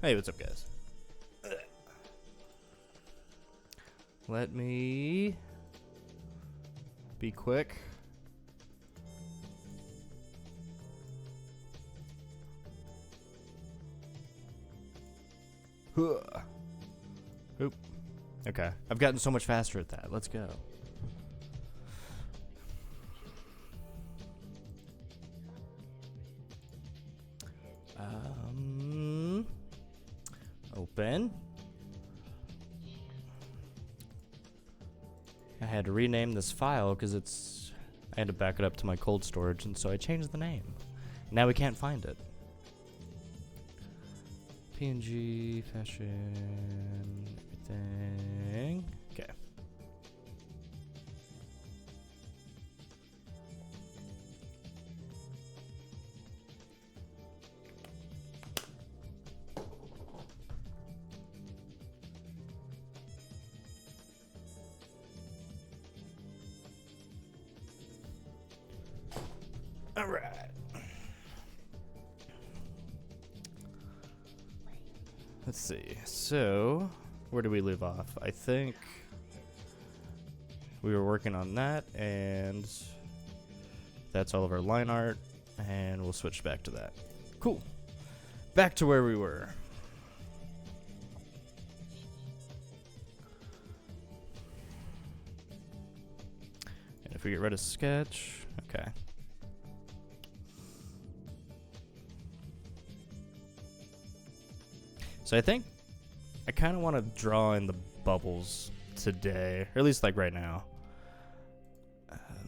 Hey, what's up, guys? Let me be quick. Oop. Okay. I've gotten so much faster at that. Let's go. Open. I had to rename this file because I had to back it up to my cold storage, and so I changed the name. Now we can't find it. PNG, fashion, everything. Okay. All right. Let's see. So, where do we leave off? I think we were working on that, and that's all of our line art, and we'll switch back to that. Cool. Back to where we were. And if we get rid of sketch, okay. So I think I kind of want to draw in the bubbles today, or at least like right now.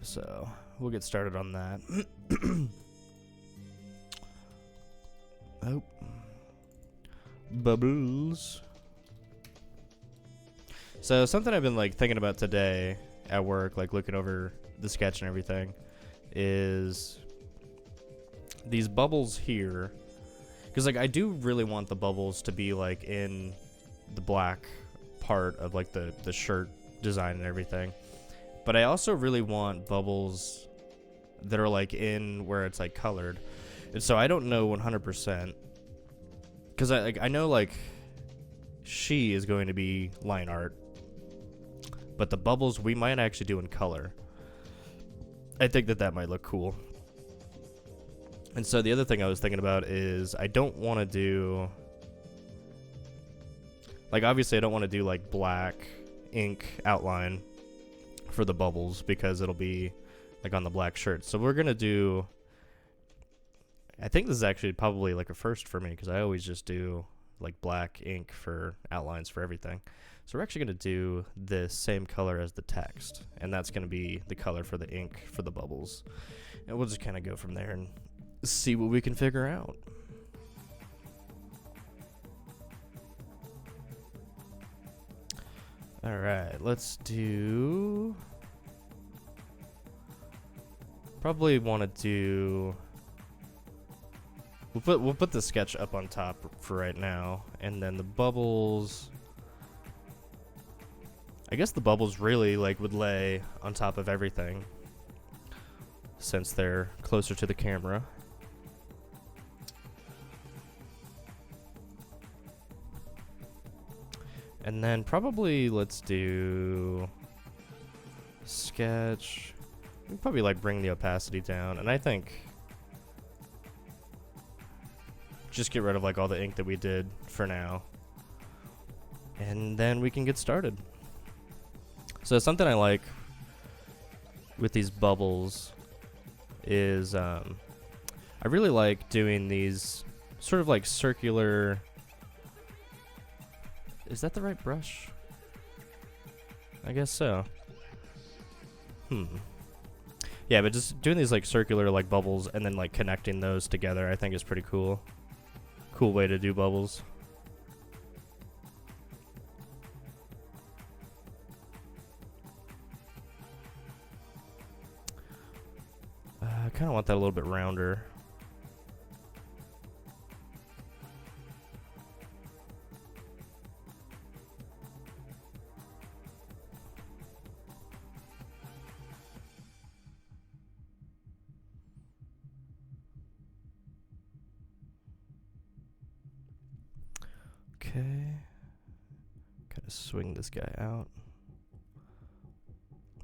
So we'll get started on that. Oh, bubbles. So something I've been like thinking about today at work, like looking over the sketch and everything, is these bubbles here. Because, like, I do really want the bubbles to be, like, in the black part of, like, the shirt design and everything. But I also really want bubbles that are, like, in where it's, like, colored. And so I don't know 100%. Because I know, like, she is going to be line art. But the bubbles we might actually do in color. I think that might look cool. And so the other thing I was thinking about is I don't want to do, like, obviously I don't want to do like black ink outline for the bubbles because it'll be like on the black shirt. So we're going to do, I think this is actually probably like a first for me because I always just do like black ink for outlines for everything. So we're actually going to do the same color as the text, and that's going to be the color for the ink for the bubbles. And we'll just kind of go from there and see what we can figure out. All right, let's do. Probably want to do. We'll put the sketch up on top for right now, and then the bubbles. I guess the bubbles really like would lay on top of everything, since they're closer to the camera. And then probably let's do sketch. We'll probably like bring the opacity down, and I think just get rid of like all the ink that we did for now, and then we can get started. So something I like with these bubbles is I really like doing these sort of like circular. Is that the right brush? I guess so. Yeah, but just doing these like circular like bubbles and then like connecting those together I think is pretty cool. Cool way to do bubbles. I kind of want that a little bit rounder. swing this guy out.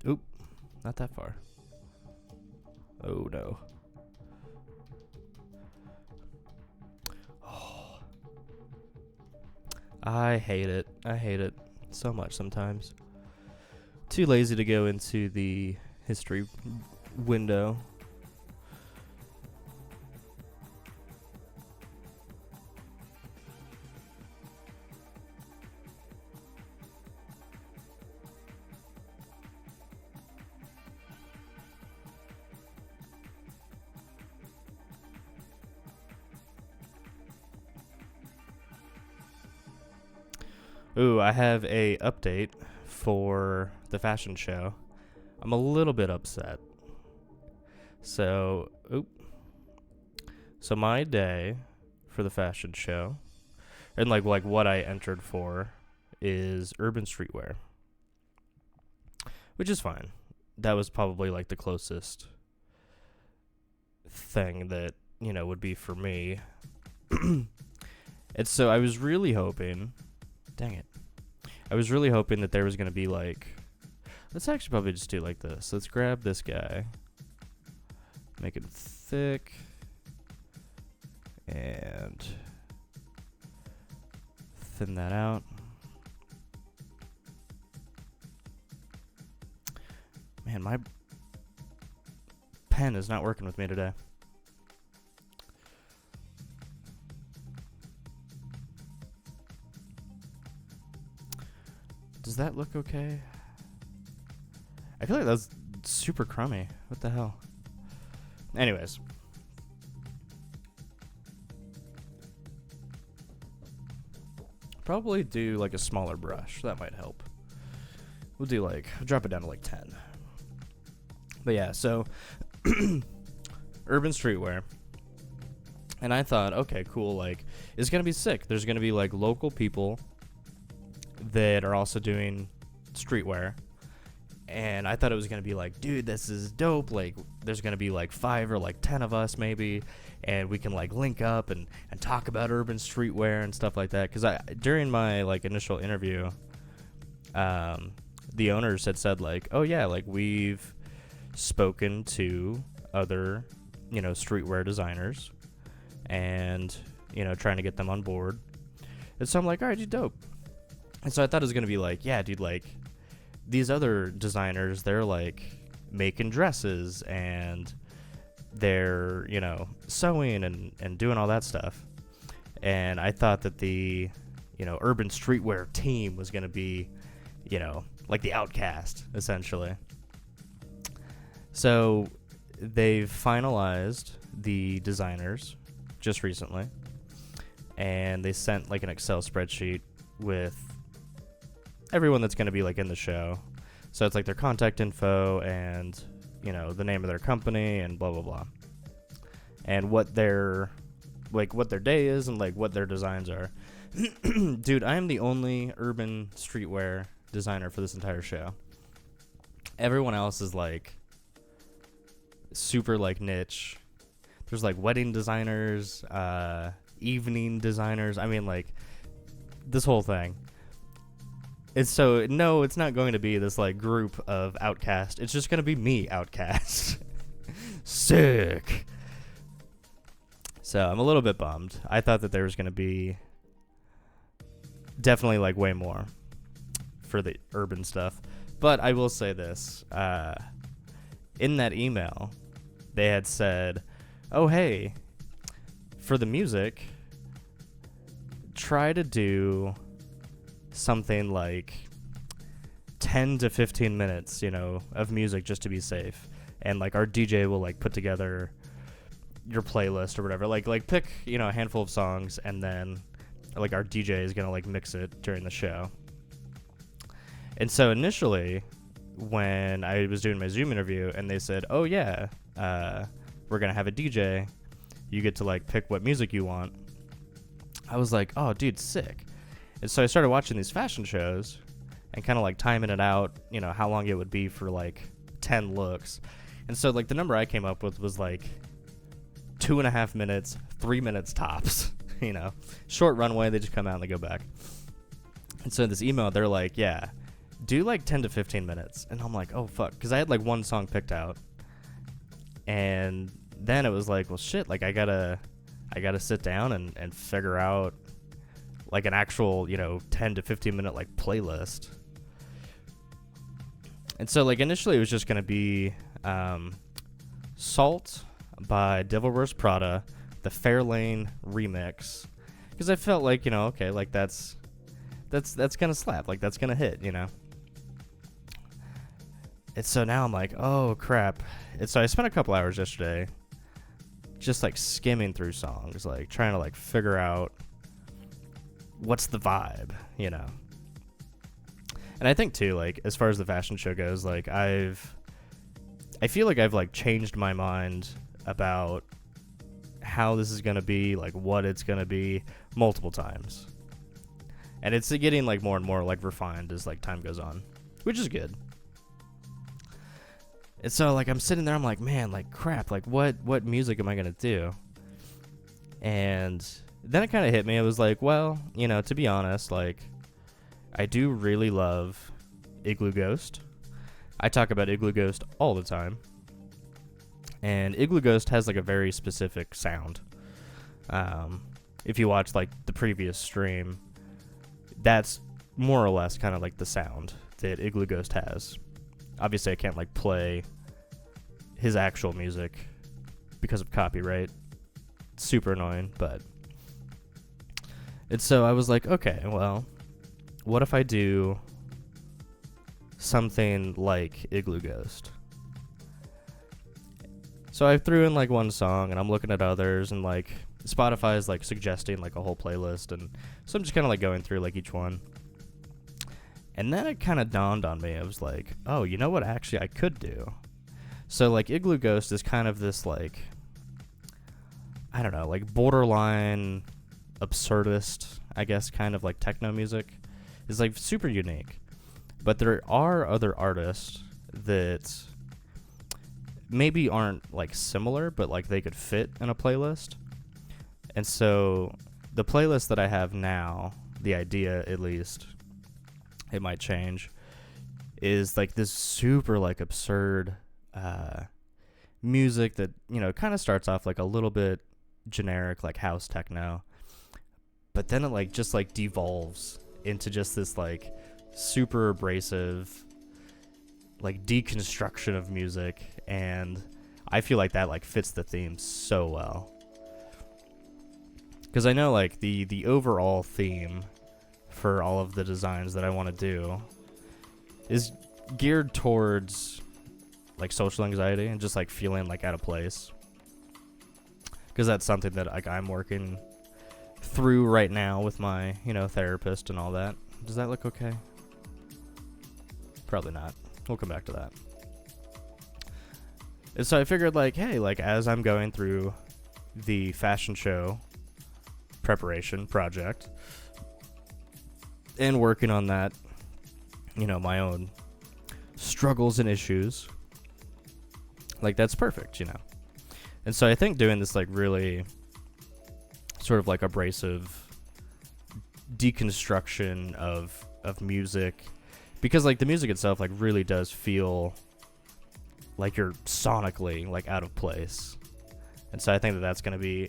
Oop, not that far. Oh no. Oh. I hate it. I hate it so much sometimes. Too lazy to go into the history window. Ooh, I have a update for the fashion show. I'm a little bit upset. So my day for the fashion show, and like what I entered for, is urban streetwear, which is fine. That was probably like the closest thing that, you know, would be for me. And so I was really hoping, dang it, I was really hoping that there was going to be like, let's actually probably just do it like this. Let's grab this guy, make him thick, and thin that out. Man, my pen is not working with me today. Does that look okay? I feel like that's super crummy. What the hell? Anyways. Probably do like a smaller brush. That might help. We'll do like, drop it down to like 10. But yeah, so urban streetwear. And I thought, okay, cool, like, it's gonna be sick. There's gonna be like local people that are also doing streetwear. And I thought it was going to be like, dude, this is dope. Like, there's going to be like 5 or like 10 of us maybe. And we can like link up and talk about urban streetwear and stuff like that. Because during my like initial interview, the owners had said like, oh yeah, like we've spoken to other, you know, streetwear designers and, you know, trying to get them on board. And so I'm like, all right, dude, dope. And so I thought it was going to be like, yeah, dude, like, these other designers, they're, like, making dresses, and they're, you know, sewing and doing all that stuff. And I thought that the, you know, urban streetwear team was going to be, you know, like the outcast, essentially. So they've finalized the designers just recently, and they sent, like, an Excel spreadsheet with everyone that's going to be like in the show. So it's like their contact info and, you know, the name of their company and blah blah blah, and what their day is and like what their designs are. Dude, I am the only urban streetwear designer for this entire show. Everyone else is like super like niche. There's like wedding designers, evening designers. I mean, like, this whole thing. It's so, no, it's not going to be this like group of outcast. It's just going to be me, outcast. Sick. So I'm a little bit bummed. I thought that there was going to be definitely like way more for the urban stuff. But I will say this. In that email, they had said, oh, hey, for the music, try to do something like 10 to 15 minutes, you know, of music just to be safe. And like our DJ will like put together your playlist or whatever. Like pick, you know, a handful of songs, and then like our DJ is gonna like mix it during the show. And so initially, when I was doing my Zoom interview and they said, oh yeah, we're gonna have a DJ, you get to like pick what music you want, I was like, oh dude, sick. And so I started watching these fashion shows and kind of like timing it out, you know, how long it would be for like 10 looks. And so like the number I came up with was like 2.5 minutes, 3 minutes tops, you know, short runway. They just come out and they go back. And so in this email, they're like, yeah, do like 10 to 15 minutes. And I'm like, oh, fuck. Because I had like one song picked out. And then it was like, well, shit, like I gotta sit down and figure out like an actual, 10 to 15 minute like playlist. And so like initially it was just gonna be Salt by Devil Wears Prada, the Fairlane remix, because I felt like, okay, like that's gonna slap, like that's gonna hit, And so now I'm like, oh crap. And so I spent a couple hours yesterday just like skimming through songs, like trying to like figure out what's the vibe, And I think too, like as far as the fashion show goes, like I feel like I've like changed my mind about how this is gonna be, like what it's gonna be, multiple times. And it's getting like more and more like refined as like time goes on, which is good. And so like I'm sitting there, I'm like, man, like crap, like what music am I gonna do? And then it kind of hit me. It was like, well, to be honest, like I do really love Igloo Ghost. I talk about Igloo Ghost all the time. And Igloo Ghost has like a very specific sound. If you watch like the previous stream, that's more or less kind of like the sound that Igloo Ghost has. Obviously I can't like play his actual music because of copyright. It's super annoying, but... And so I was like, okay, well, what if I do something like Igloo Ghost? So I threw in like one song, and I'm looking at others, and like Spotify is like suggesting like a whole playlist, and so I'm just kind of like going through like each one. And then it kind of dawned on me. I was like, oh, you know what actually I could do? So like Igloo Ghost is kind of this like, I don't know, like borderline absurdist, I guess, kind of like techno music. It's like super unique. But there are other artists that maybe aren't like similar, but like they could fit in a playlist. And so the playlist that I have now, the idea at least, it might change, is like this super like absurd music that, kind of starts off like a little bit generic, like house techno, but then it like just like devolves into just this like super abrasive like deconstruction of music, and I feel like that like fits the theme so well, because I know like the overall theme for all of the designs that I want to do is geared towards like social anxiety and just like feeling like out of place, because that's something that like I'm working through right now with my therapist and all that. Does that look okay? Probably not. We'll come back to that. And so I figured like, hey, like as I'm going through the fashion show preparation project and working on that, my own struggles and issues, like that's perfect, And so I think doing this like really sort of like abrasive deconstruction of music, because like the music itself like really does feel like you're sonically like out of place, and so I think that that's gonna be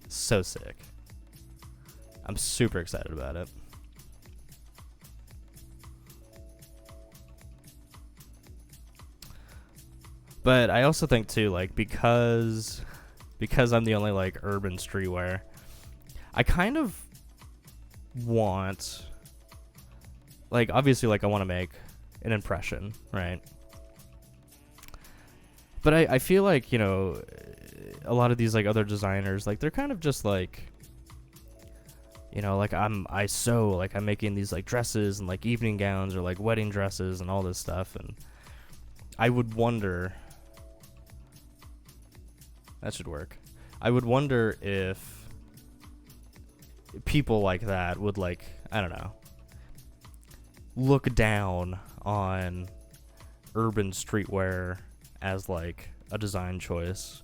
so sick. I'm super excited about it. But I also think too, like because I'm the only like urban streetwear, I kind of want, like, obviously like I want to make an impression, right? But I feel like, a lot of these like other designers, like they're kind of just like, like I'm making these like dresses and like evening gowns or like wedding dresses and all this stuff, and I would wonder, that should work. I would wonder if people like that would like, I don't know, look down on urban streetwear as like a design choice.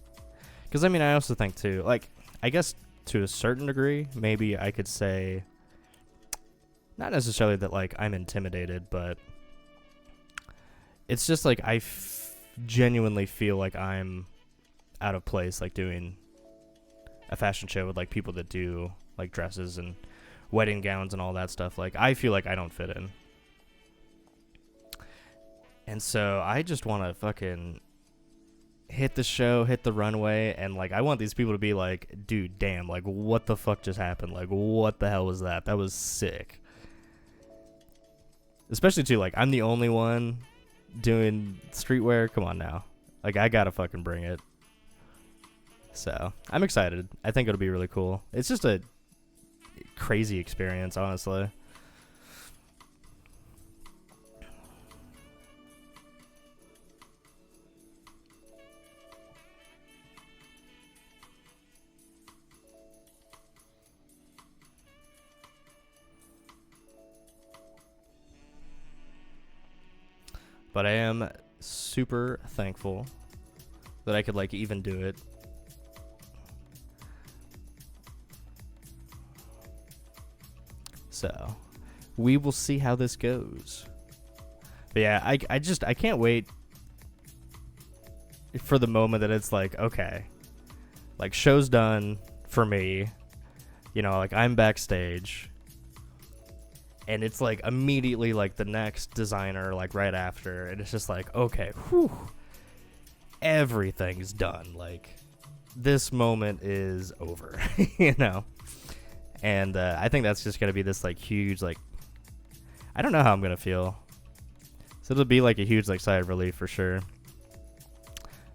Because I mean, I also think too, like, I guess to a certain degree, maybe I could say not necessarily that like I'm intimidated, but it's just like I genuinely feel like I'm out of place, like doing a fashion show with like people that do like dresses and wedding gowns and all that stuff. Like I feel like I don't fit in. And so I just want to fucking hit the show, hit the runway, and like I want these people to be like, dude, damn, like what the fuck just happened? Like what the hell was that? That was sick. Especially too, like I'm the only one doing streetwear. Come on now. Like I gotta fucking bring it. So I'm excited. I think it'll be really cool. It's just a crazy experience, honestly. But I am super thankful that I could like even do it. So we will see how this goes. But yeah, I can't wait for the moment that it's like, okay, like show's done for me, you know, like I'm backstage, and it's like immediately like the next designer like right after, and it's just like, okay, whew, everything's done. Like this moment is over, you know. And I think that's just gonna be this like huge, like, I don't know how I'm gonna feel. So it'll be like a huge like sigh of relief for sure.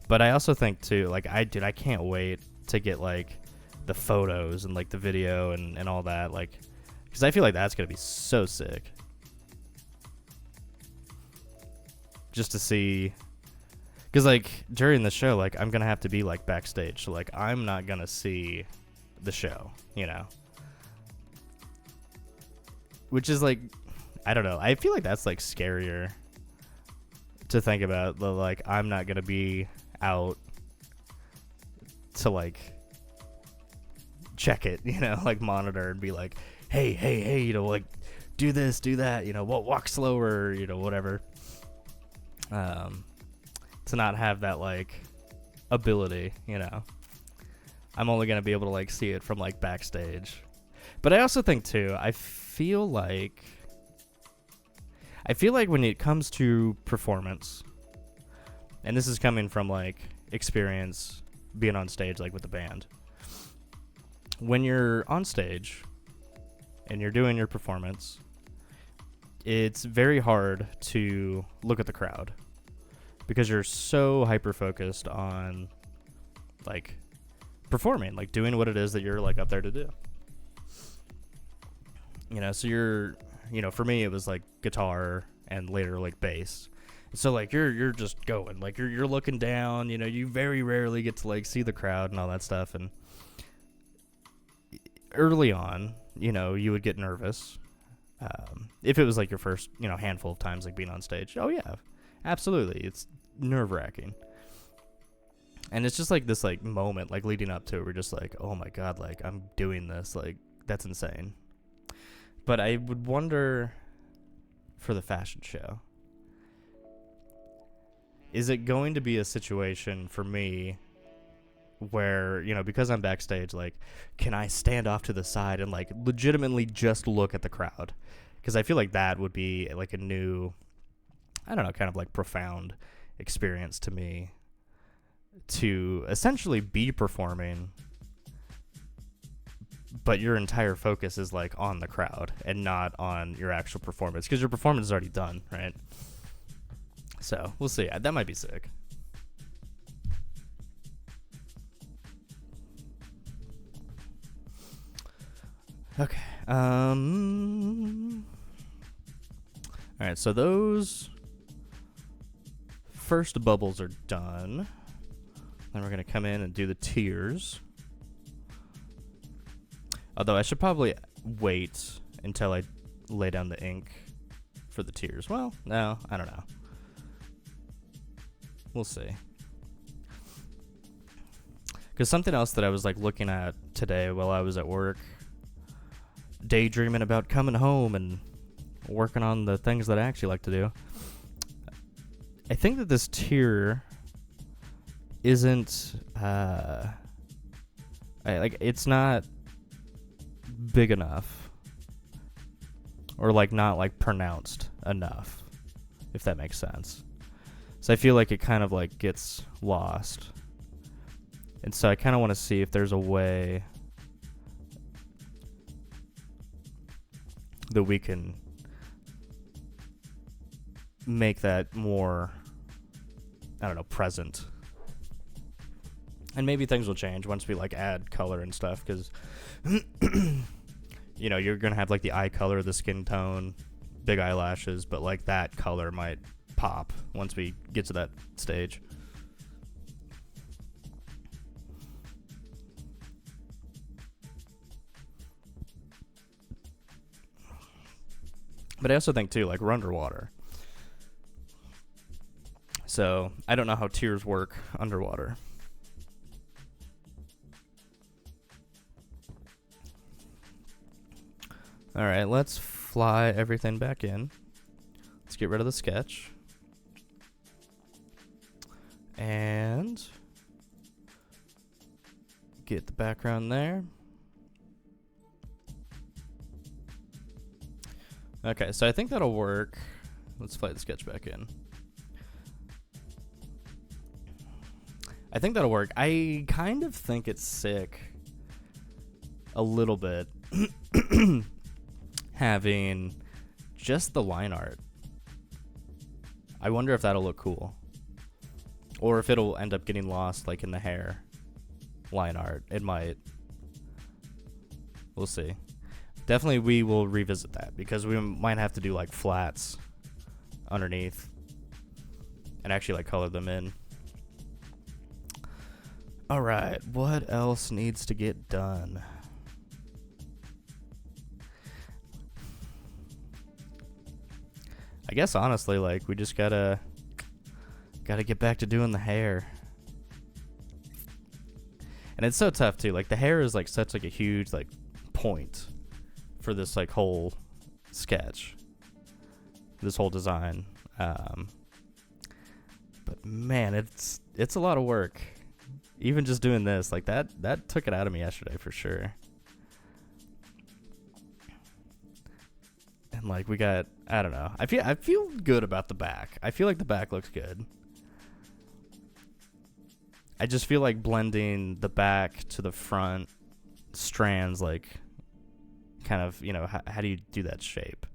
But I also think too, like I can't wait to get like the photos and like the video and all that, like, because I feel like that's gonna be so sick. Just to see, because like during the show, like I'm gonna have to be like backstage, so like I'm not gonna see the show, you know. Which is like, I don't know. I feel like that's like scarier to think about. Like I'm not gonna be out to like check it, you know, like monitor and be like, hey, you know, like do this, do that, you know, walk slower, you know, whatever. To not have that like ability, you know. I'm only gonna be able to like see it from like backstage. But I also think too, I feel like when it comes to performance, and this is coming from like experience being on stage like with the band, when you're on stage and you're doing your performance, it's very hard to look at the crowd because you're so hyper focused on like performing, like doing what it is that you're like up there to do. You know, so you're, you know, for me it was like guitar and later like bass. So like you're just going, like you're looking down, you know, you very rarely get to like see the crowd and all that stuff. And early on, you know, you would get nervous. If it was like your first, you know, handful of times like being on stage. Oh yeah, absolutely. It's nerve-wracking. And it's just like this like moment like leading up to it, we're just like, oh my God, like I'm doing this, like that's insane. But I would wonder for the fashion show, is it going to be a situation for me where, you know, because I'm backstage, like, can I stand off to the side and like legitimately just look at the crowd? Because I feel like that would be like a new, I don't know, kind of like profound experience to me, to essentially be performing, but your entire focus is like on the crowd and not on your actual performance, because your performance is already done, right? So we'll see. That might be sick. Okay. All right. So those first bubbles are done. Then we're gonna come in and do the tiers. Although I should probably wait until I lay down the ink for the tiers. Well, no, I don't know. We'll see. Because something else that I was like looking at today while I was at work, daydreaming about coming home and working on the things that I actually like to do. I think that this tier isn't it's not big enough, or like not like pronounced enough, if that makes sense. So I feel like it kind of like gets lost, and so I kind of want to see if there's a way that we can make that more, I don't know, present. And maybe things will change once we like add color and stuff, because you know, you're gonna have like the eye color, the skin tone, big eyelashes, but like that color might pop once we get to that stage. But I also think too, like, we're underwater, so I don't know how tiers work underwater. All right, let's fly everything back in. Let's get rid of the sketch. And get the background there. Okay, so I think that'll work. Let's fly the sketch back in. I think that'll work. I kind of think it's sick a little bit having just the line art. I wonder if that'll look cool, or if it'll end up getting lost like in the hair line art. It might. We'll see. Definitely we will revisit that, because we might have to do like flats underneath and actually like color them in. Alright, what else needs to get done? I guess honestly, like, we just gotta get back to doing the hair. And it's so tough too. Like, the hair is like such like a huge like point for this like whole sketch, this whole design. But man, it's a lot of work. Even just doing this, like, that took it out of me yesterday for sure. And like, we got, I don't know. I feel good about the back. I feel like the back looks good. I just feel like blending the back to the front strands, like, kind of, you know, how do you do that shape?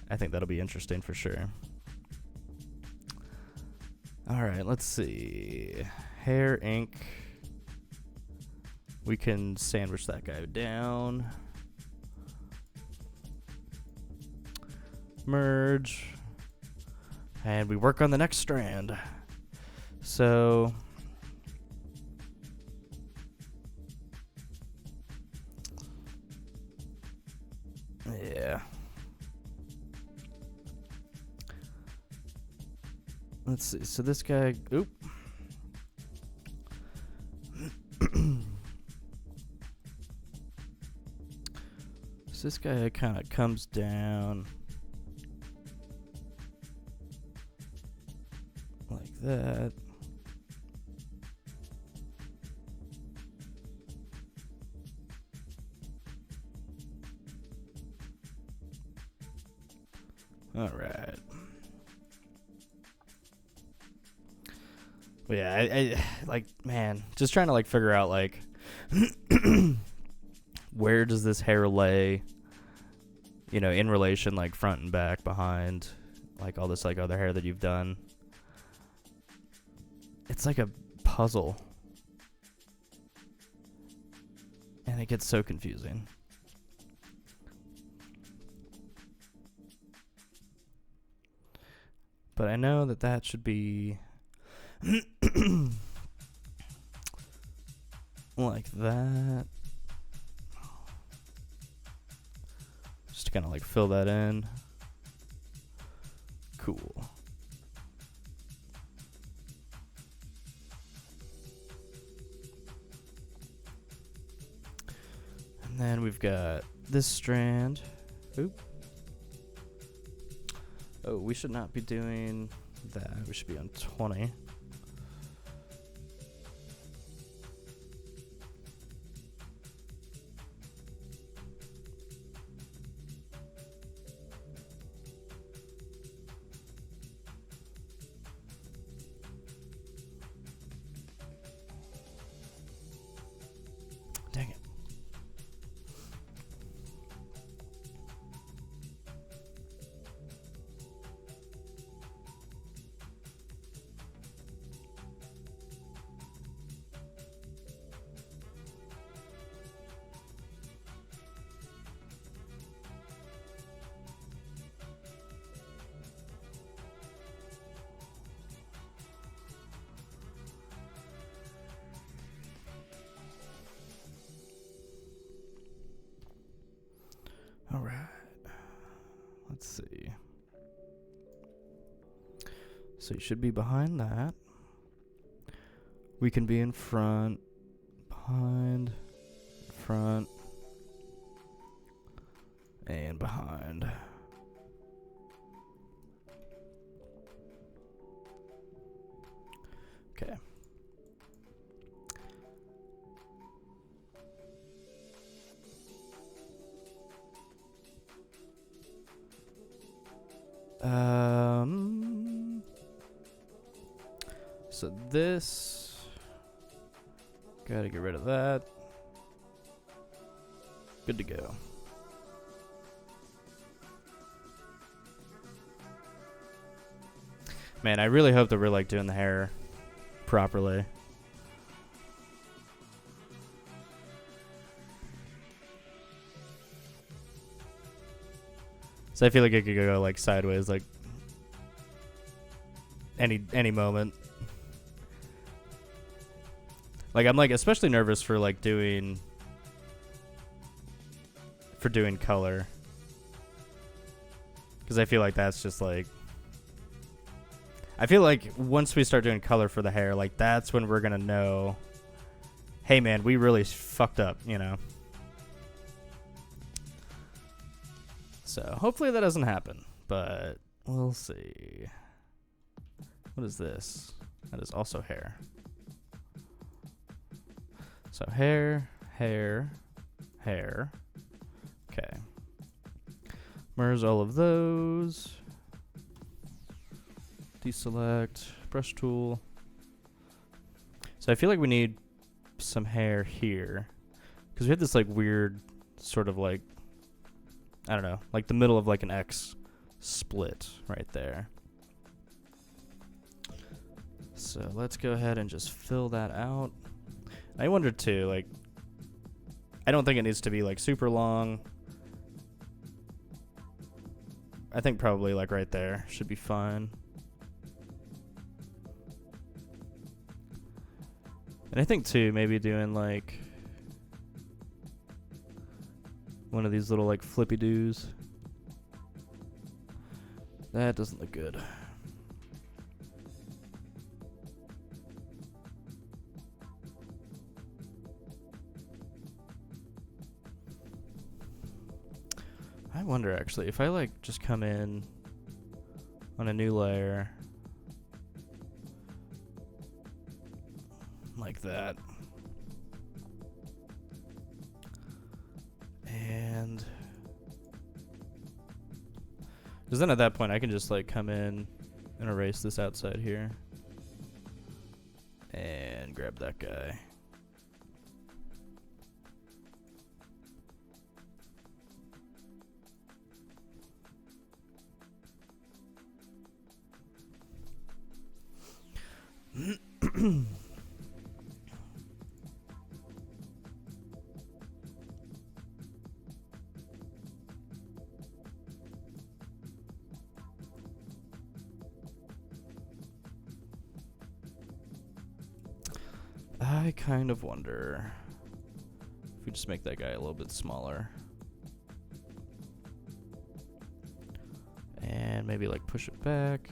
I think that'll be interesting for sure. All right, let's see. Hair, ink. We can sandwich that guy down. Merge. And we work on the next strand. So yeah. Let's see. So this guy, oop. So this guy kind of comes down like that. All right. But yeah, I like, man, just trying to like figure out like where does this hair lay, you know, in relation, like front and back, behind, like all this like other hair that you've done. It's like a puzzle, and it gets so confusing. But I know that that should be like that. Just to kind of like fill that in. Cool. And then we've got this strand. Oop. Oh, we should not be doing that. We should be on 20. Dang it. All right. Let's see. So you should be behind that. We can be in front, behind, front, and behind. Okay. So this, gotta get rid of that. Good to go. Man, I really hope that we're like doing the hair properly. So I feel like it could go like sideways, like any moment. Like I'm like especially nervous for like doing color, because I feel like that's just like, I feel like once we start doing color for the hair, like that's when we're gonna know, hey man, we really fucked up, you know. So hopefully that doesn't happen, but we'll see. What is this? That is also hair. So hair, hair, hair. Okay. Merge all of those. Deselect, brush tool. So I feel like we need some hair here, because we had this like weird sort of like, I don't know, like the middle of like an X split right there. So let's go ahead and just fill that out. I wondered too, like, I don't think it needs to be like super long. I think probably like right there should be fine. And I think too, maybe doing like one of these little like flippy doos. That doesn't look good. I wonder actually if I like just come in on a new layer like that, and because then at that point I can just like come in and erase this outside here and grab that guy. I kind of wonder if we just make that guy a little bit smaller and maybe like push it back.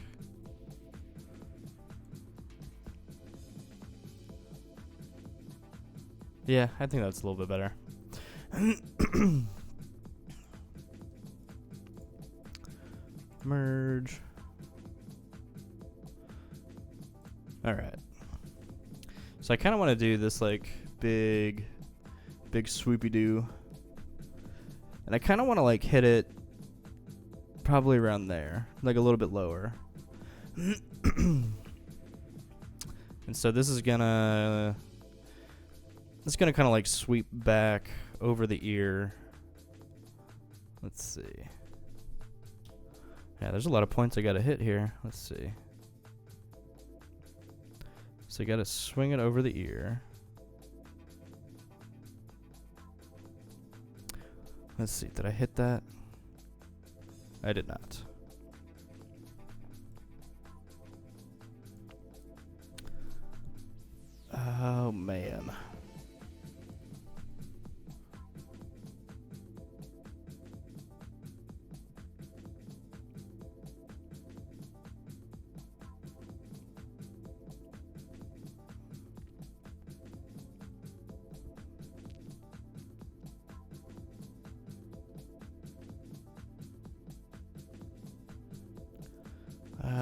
Yeah, I think that's a little bit better. merge. Alright. So I kind of want to do this like big swoopy doo. And I kind of want to like hit it probably around there, like a little bit lower. And so this is gonna kind of like sweep back over the ear. Let's see. Yeah, there's a lot of points I gotta hit here. Let's see. So you gotta swing it over the ear. Let's see, did I hit that? I did not. Oh, man.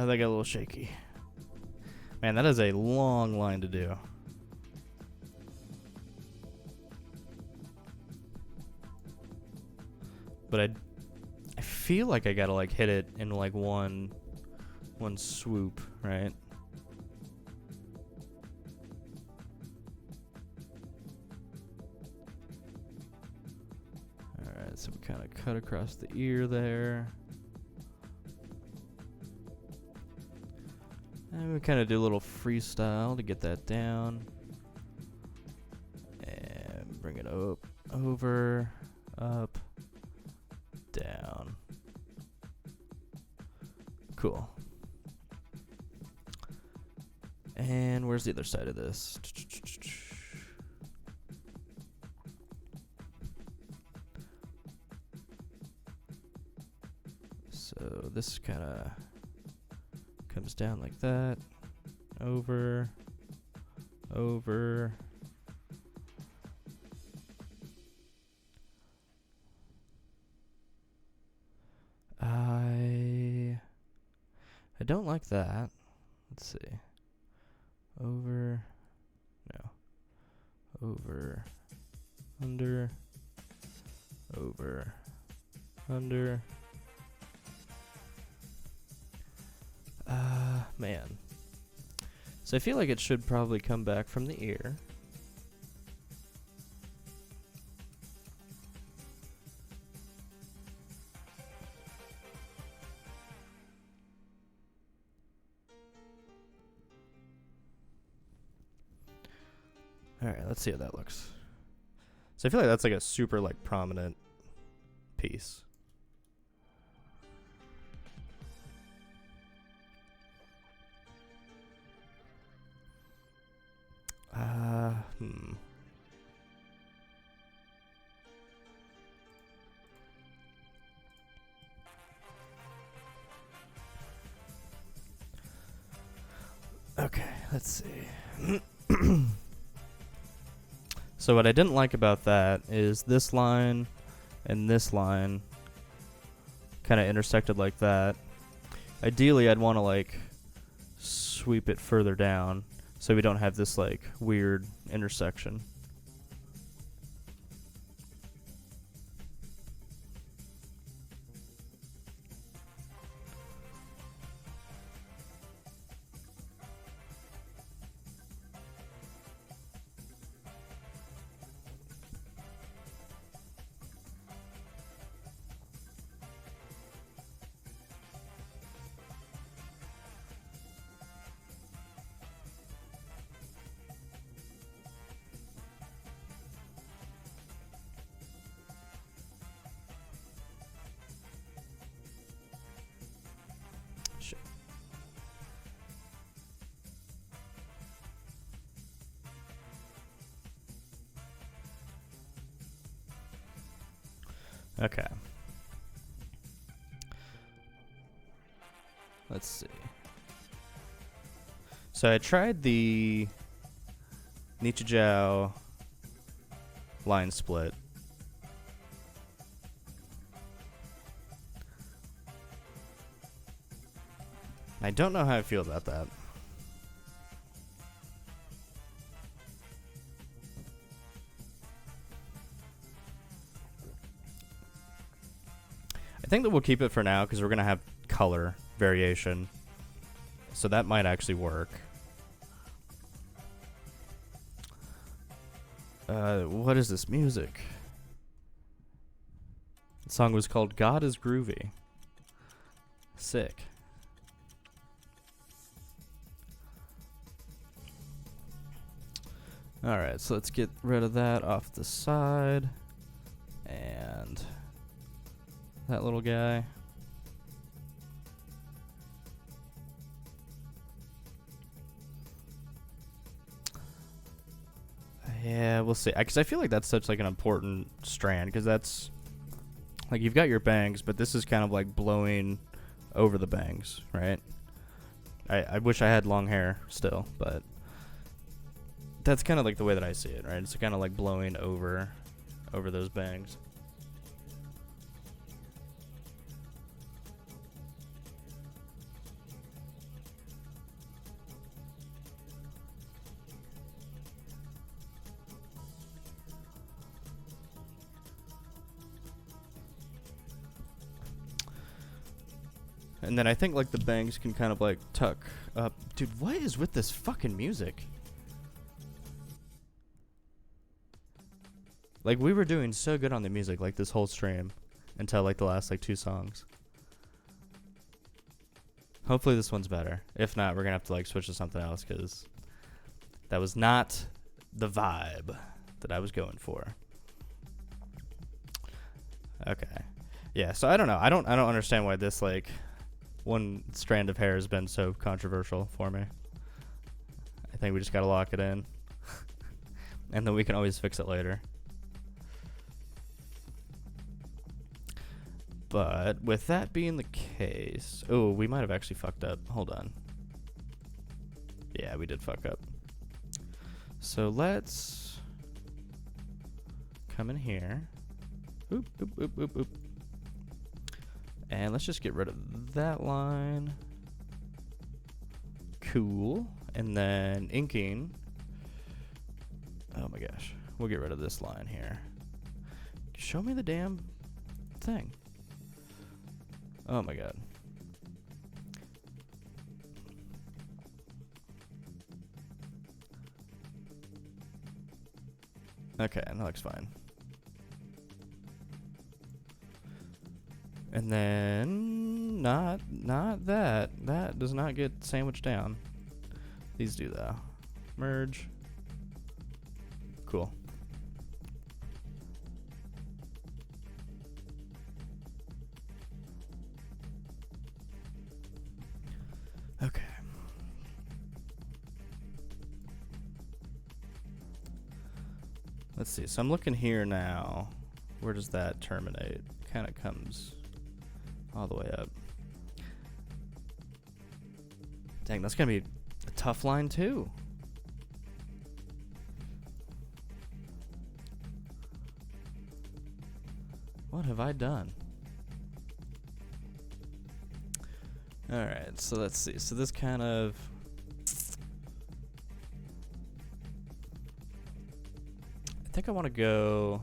That got a little shaky. Man, that is a long line to do. But I feel like I gotta like hit it in like one swoop, right? Alright, so we kind of cut across the ear there. And we kind of do a little freestyle to get that down. And bring it up, over, up, down. Cool. And where's the other side of this? So this kind of comes down like that, over, over. I don't like that. Let's see. Over, no, over, under, over, under. Man. So I feel like it should probably come back from the ear. Alright, let's see how that looks. So I feel like that's like a super like prominent piece. Okay, let's see. So what I didn't like about that is this line and this line kind of intersected like that. Ideally, I'd want to like sweep it further down so we don't have this like weird intersection. Okay. Let's see. So I tried the Nichijou line split. I don't know how I feel about that. I think that we'll keep it for now because we're going to have color variation. So that might actually work. What is this music? The song was called God is Groovy. Sick. Alright, so let's get rid of that off the side. And that little guy. Yeah, we'll see. Because I feel like that's such like an important strand. Because that's like you've got your bangs, but this is kind of like blowing over the bangs, right? I wish I had long hair still, but that's kind of like the way that I see it, right? It's kind of like blowing over those bangs. And then I think like the bangs can kind of like tuck up. Dude, what is with this fucking music? Like we were doing so good on the music like this whole stream until like the last like 2 songs. Hopefully this one's better. If not, we're gonna have to like switch to something else because that was not the vibe that I was going for. Okay. Yeah, so I don't know. I don't understand why this like one strand of hair has been so controversial for me. I think we just gotta lock it in. And then we can always fix it later. But with that being the case... Oh, we might have actually fucked up. Hold on. Yeah, we did fuck up. So let's come in here. Oop, oop, oop, oop, oop. And let's just get rid of that line. Cool. And then inking. Oh my gosh. We'll get rid of this line here. Show me the damn thing. Oh my god. Okay, that looks fine. And then not that. That does not get sandwiched down. These do though. Merge. Cool. Okay. Let's see. So I'm looking here now. Where does that terminate? Kind of comes all the way up. Dang, that's gonna be a tough line too. What have I done? Alright, so let's see. So this kind of... I think I want to go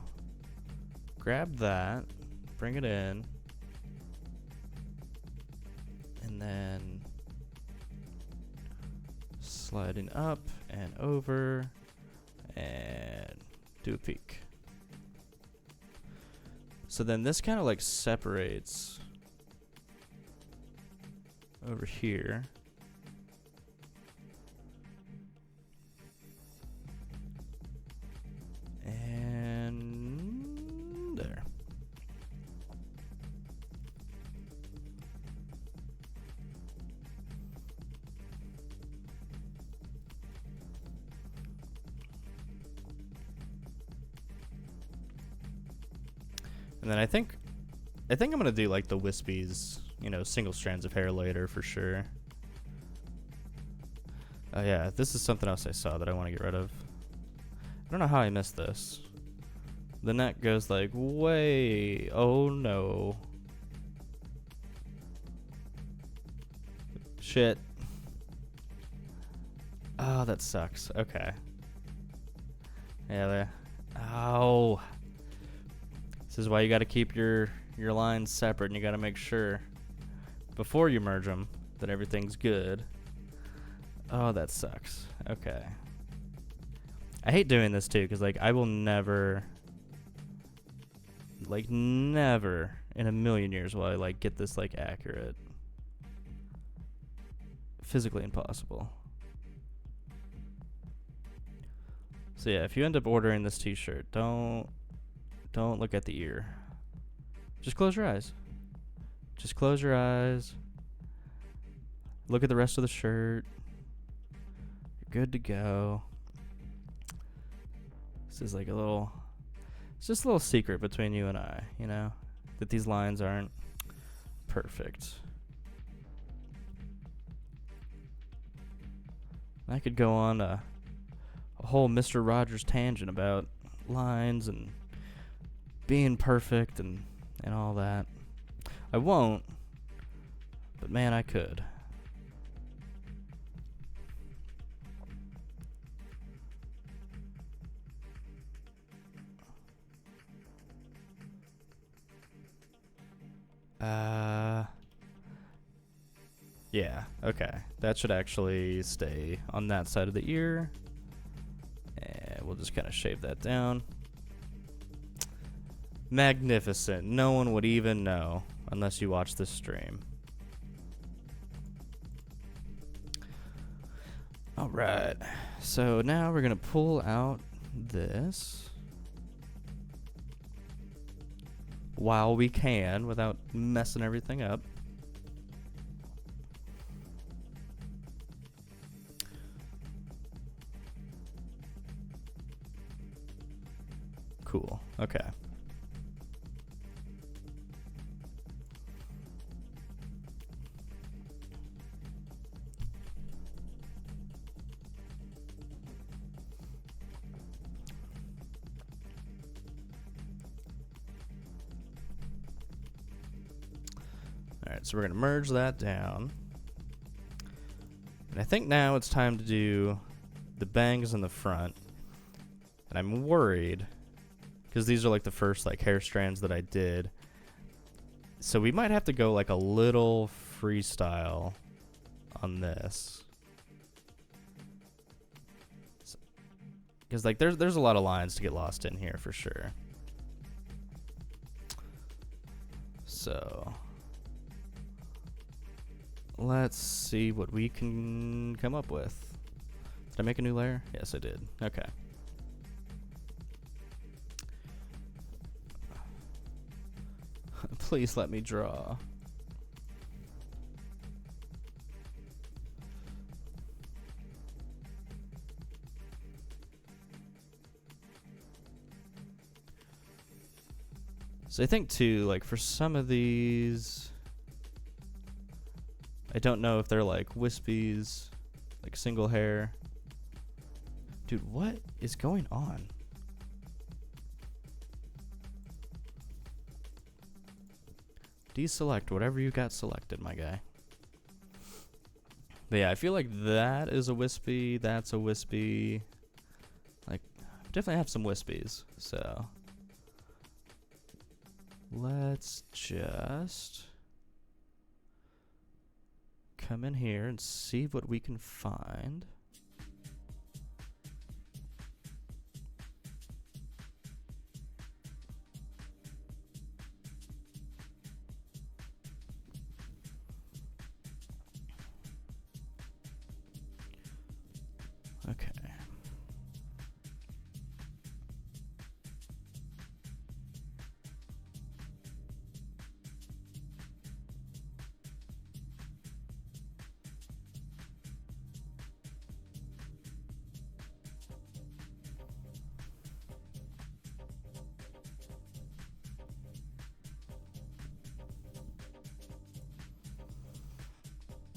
grab that, bring it in, and then sliding up and over and do a peek. So then this kind of like separates over here. And there. And then I think I'm gonna do like the wispies, you know, single strands of hair later for sure. Oh yeah, this is something else I saw that I want to get rid of. I don't know how I missed this. The neck goes like way, oh no. Shit. Oh, that sucks. Okay. Yeah, there. Oh. This is why you got to keep your lines separate, and you got to make sure before you merge them that everything's good. Oh, that sucks. Okay. I hate doing this too, because like I will never, like never in a million years will I like get this like accurate. Physically impossible. So yeah, if you end up ordering this t-shirt, don't look at the ear. Just close your eyes. Just close your eyes. Look at the rest of the shirt. You're good to go. This is like it's just a little secret between you and I, you know, that these lines aren't perfect. I could go on a whole Mr. Rogers tangent about lines and being perfect and all that. I won't, but man, I could. Yeah, okay. That should actually stay on that side of the ear. And we'll just kind of shave that down. Magnificent. No one would even know unless you watch this stream. Alright. So now we're going to pull out this while we can without messing everything up. Cool. Okay. Alright, so we're going to merge that down. And I think now it's time to do the bangs in the front. And I'm worried, because these are like the first like hair strands that I did. So we might have to go like a little freestyle on this. Because like there's a lot of lines to get lost in here for sure. So let's see what we can come up with. Did I make a new layer? Yes, I did. Okay. Please let me draw. So I think too, like for some of these, I don't know if they're like wispies, like single hair. Dude, what is going on? Deselect whatever you got selected, my guy. But yeah, I feel like that is a wispy, that's a wispy. Like, definitely have some wispies, so. Let's just come in here and see what we can find. Okay.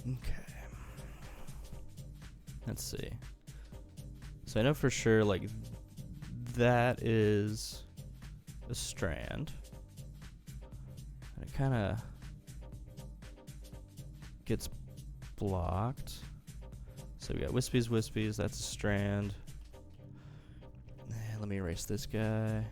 Okay. Let's see. So I know for sure, like, that is a strand. And it kind of gets blocked. So we got wispies, that's a strand. Let me erase this guy.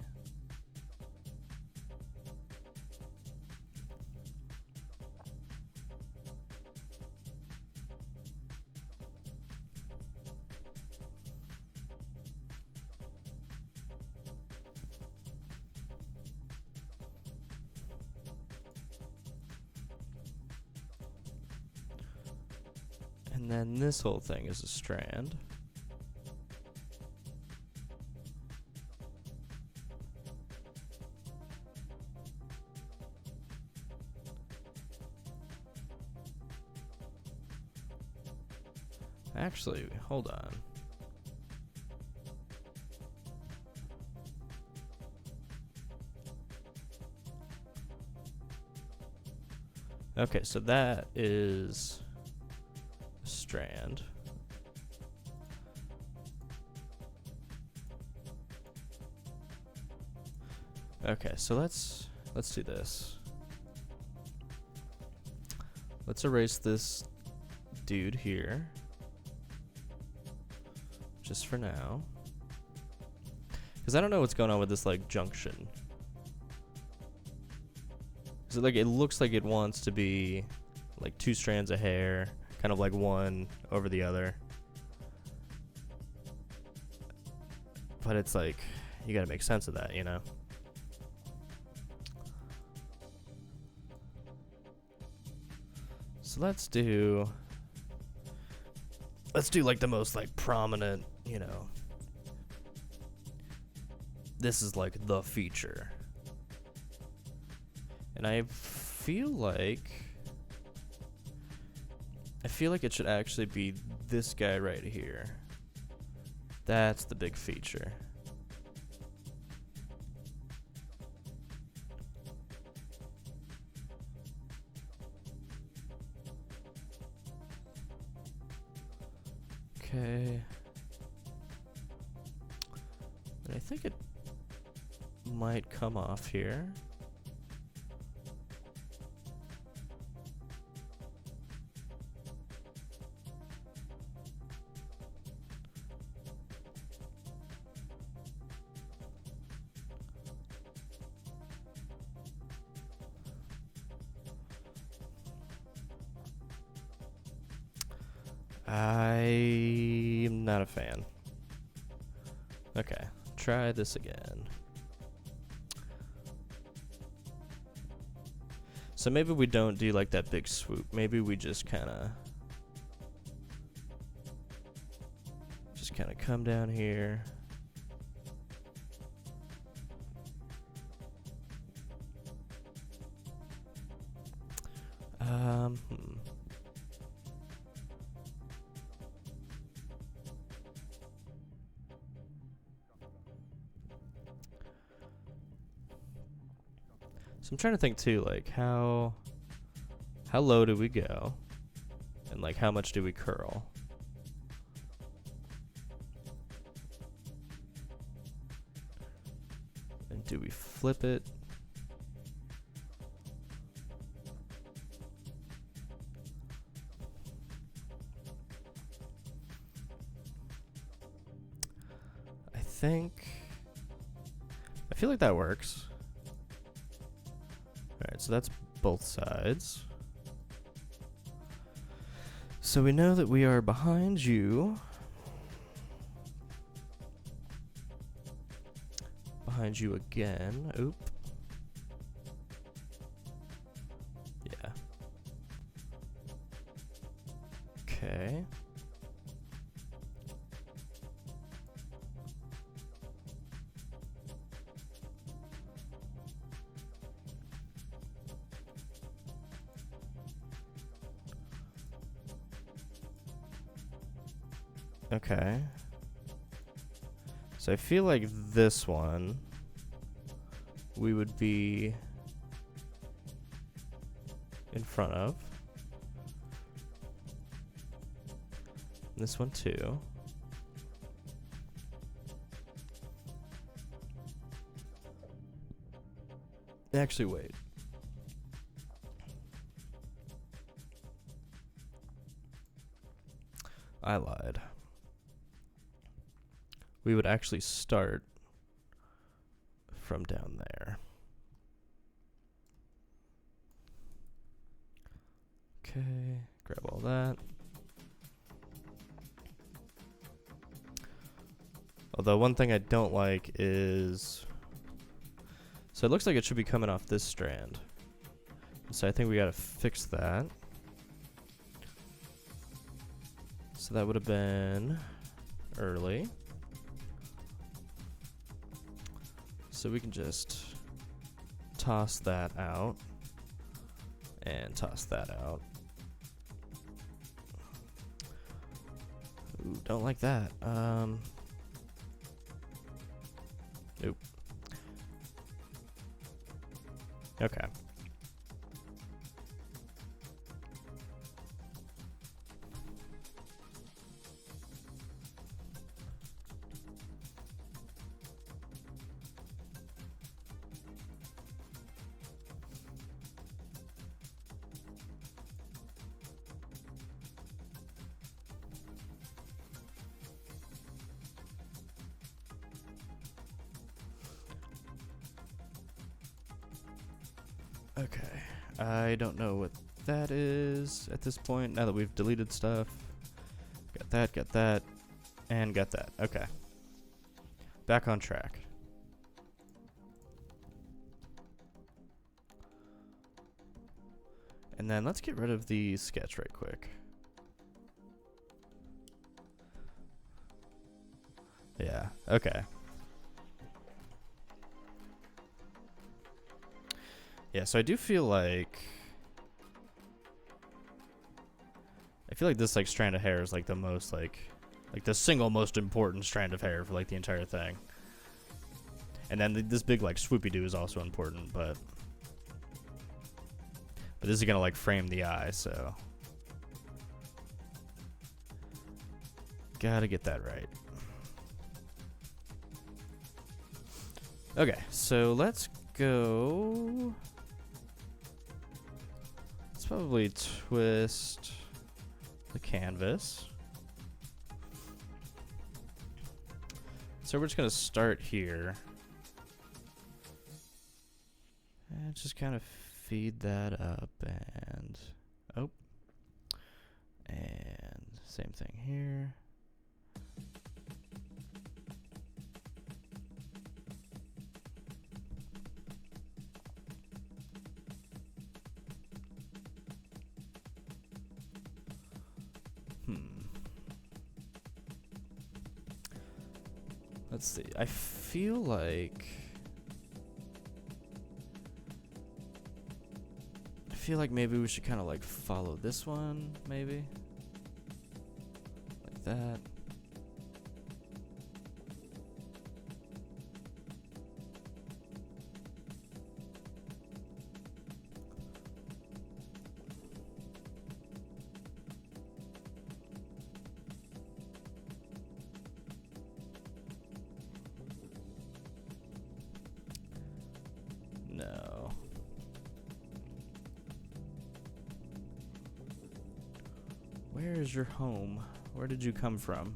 And then this whole thing is a strand. Actually, hold on. Okay, so that is a strand. Okay, so let's do this. Let's erase this dude here. Just for now. Because I don't know what's going on with this, like, junction. So, like, it looks like it wants to be, like, 2 strands of hair. Kind of like one over the other. But it's like, you gotta make sense of that, you know? So let's do like the most like prominent, you know. This is like the feature. And I feel like it should actually be this guy right here. That's the big feature. Okay. And I think it might come off here. I'm not a fan. Okay, try this again. So maybe we don't do like that big swoop. Maybe we just kind of come down here. So I'm trying to think too, like how low do we go? And like how much do we curl? And do we flip it? I feel like that works. Alright, so that's both sides. So we know that we are behind you. Behind you again. Oop. Yeah. Okay. Okay. So I feel like this one we would be in front of. This one too. Actually, wait. I lied. We would actually start from down there. Okay, grab all that. Although one thing I don't like is, so it looks like it should be coming off this strand. So I think we gotta fix that. So that would have been early. So we can just toss that out and toss that out. Ooh, don't like that. Nope. Okay. Okay, I don't know what that is at this point, now that we've deleted stuff. Got that, and got that. Okay. Back on track. And then let's get rid of the sketch right quick. Yeah, okay. Yeah, so I do feel like this like strand of hair is like the most like the single most important strand of hair for like the entire thing. And then this big like swoopy doo is also important, but this is gonna like frame the eye, so gotta get that right. Okay, so let's go. Let's probably twist the canvas. So we're just gonna start here and just kind of feed that up, and oh, and same thing here. Let's see. I feel like maybe we should kind of like follow this one, maybe like that. No. Where is your home? Where did you come from?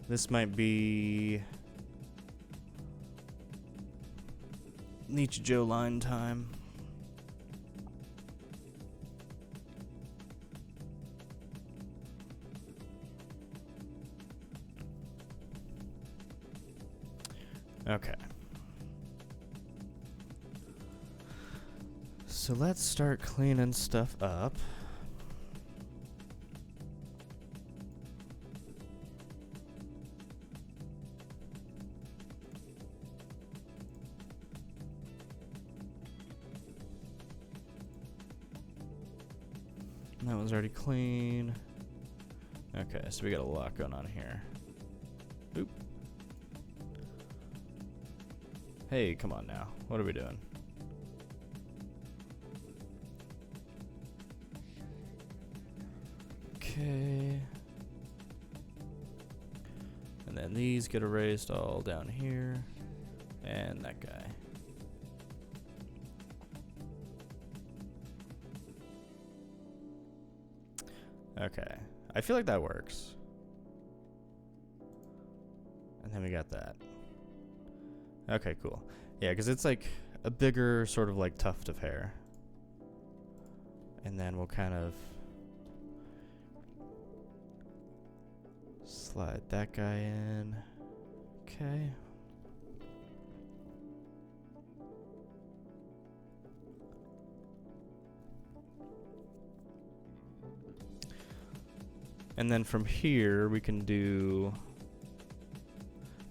This might be Nichijou line time. Okay. So let's start cleaning stuff up. That one's already clean. Okay, so we got a lot going on here. Oop. Hey, come on now. What are we doing? Okay. And then these get erased all down here. And that guy. Okay. I feel like that works. And then we got that. Okay, cool. Yeah, because it's like a bigger sort of like tuft of hair. And then we'll kind of slide that guy in. Okay. And then from here, we can do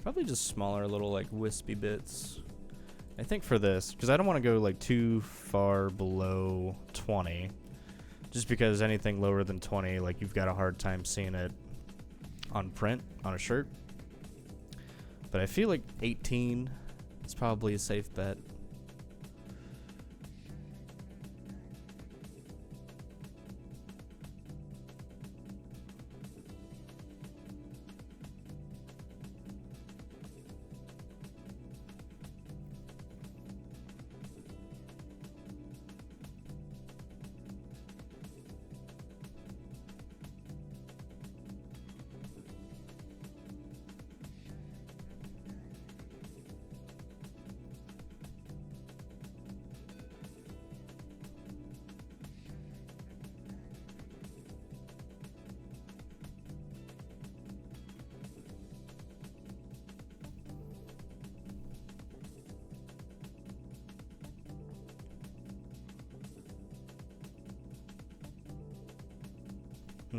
probably just smaller little like wispy bits. I think for this, because I don't want to go like too far below 20. Just because anything lower than 20, like you've got a hard time seeing it on print, on a shirt. But I feel like 18 is probably a safe bet.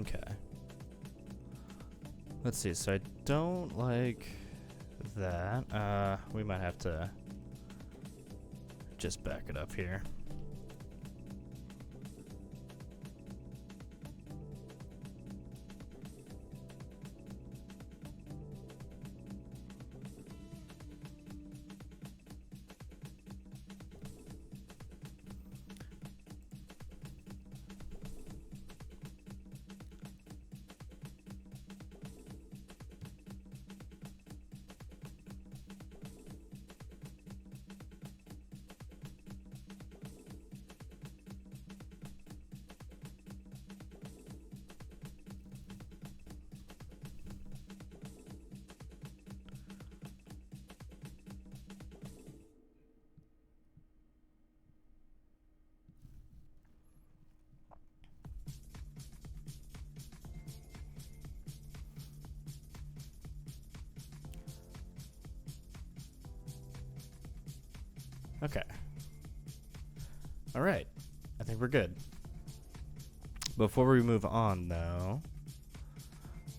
Okay. Let's see. So I don't like that. We might have to just back it up here. Okay. All right. I think we're good. Before we move on, though,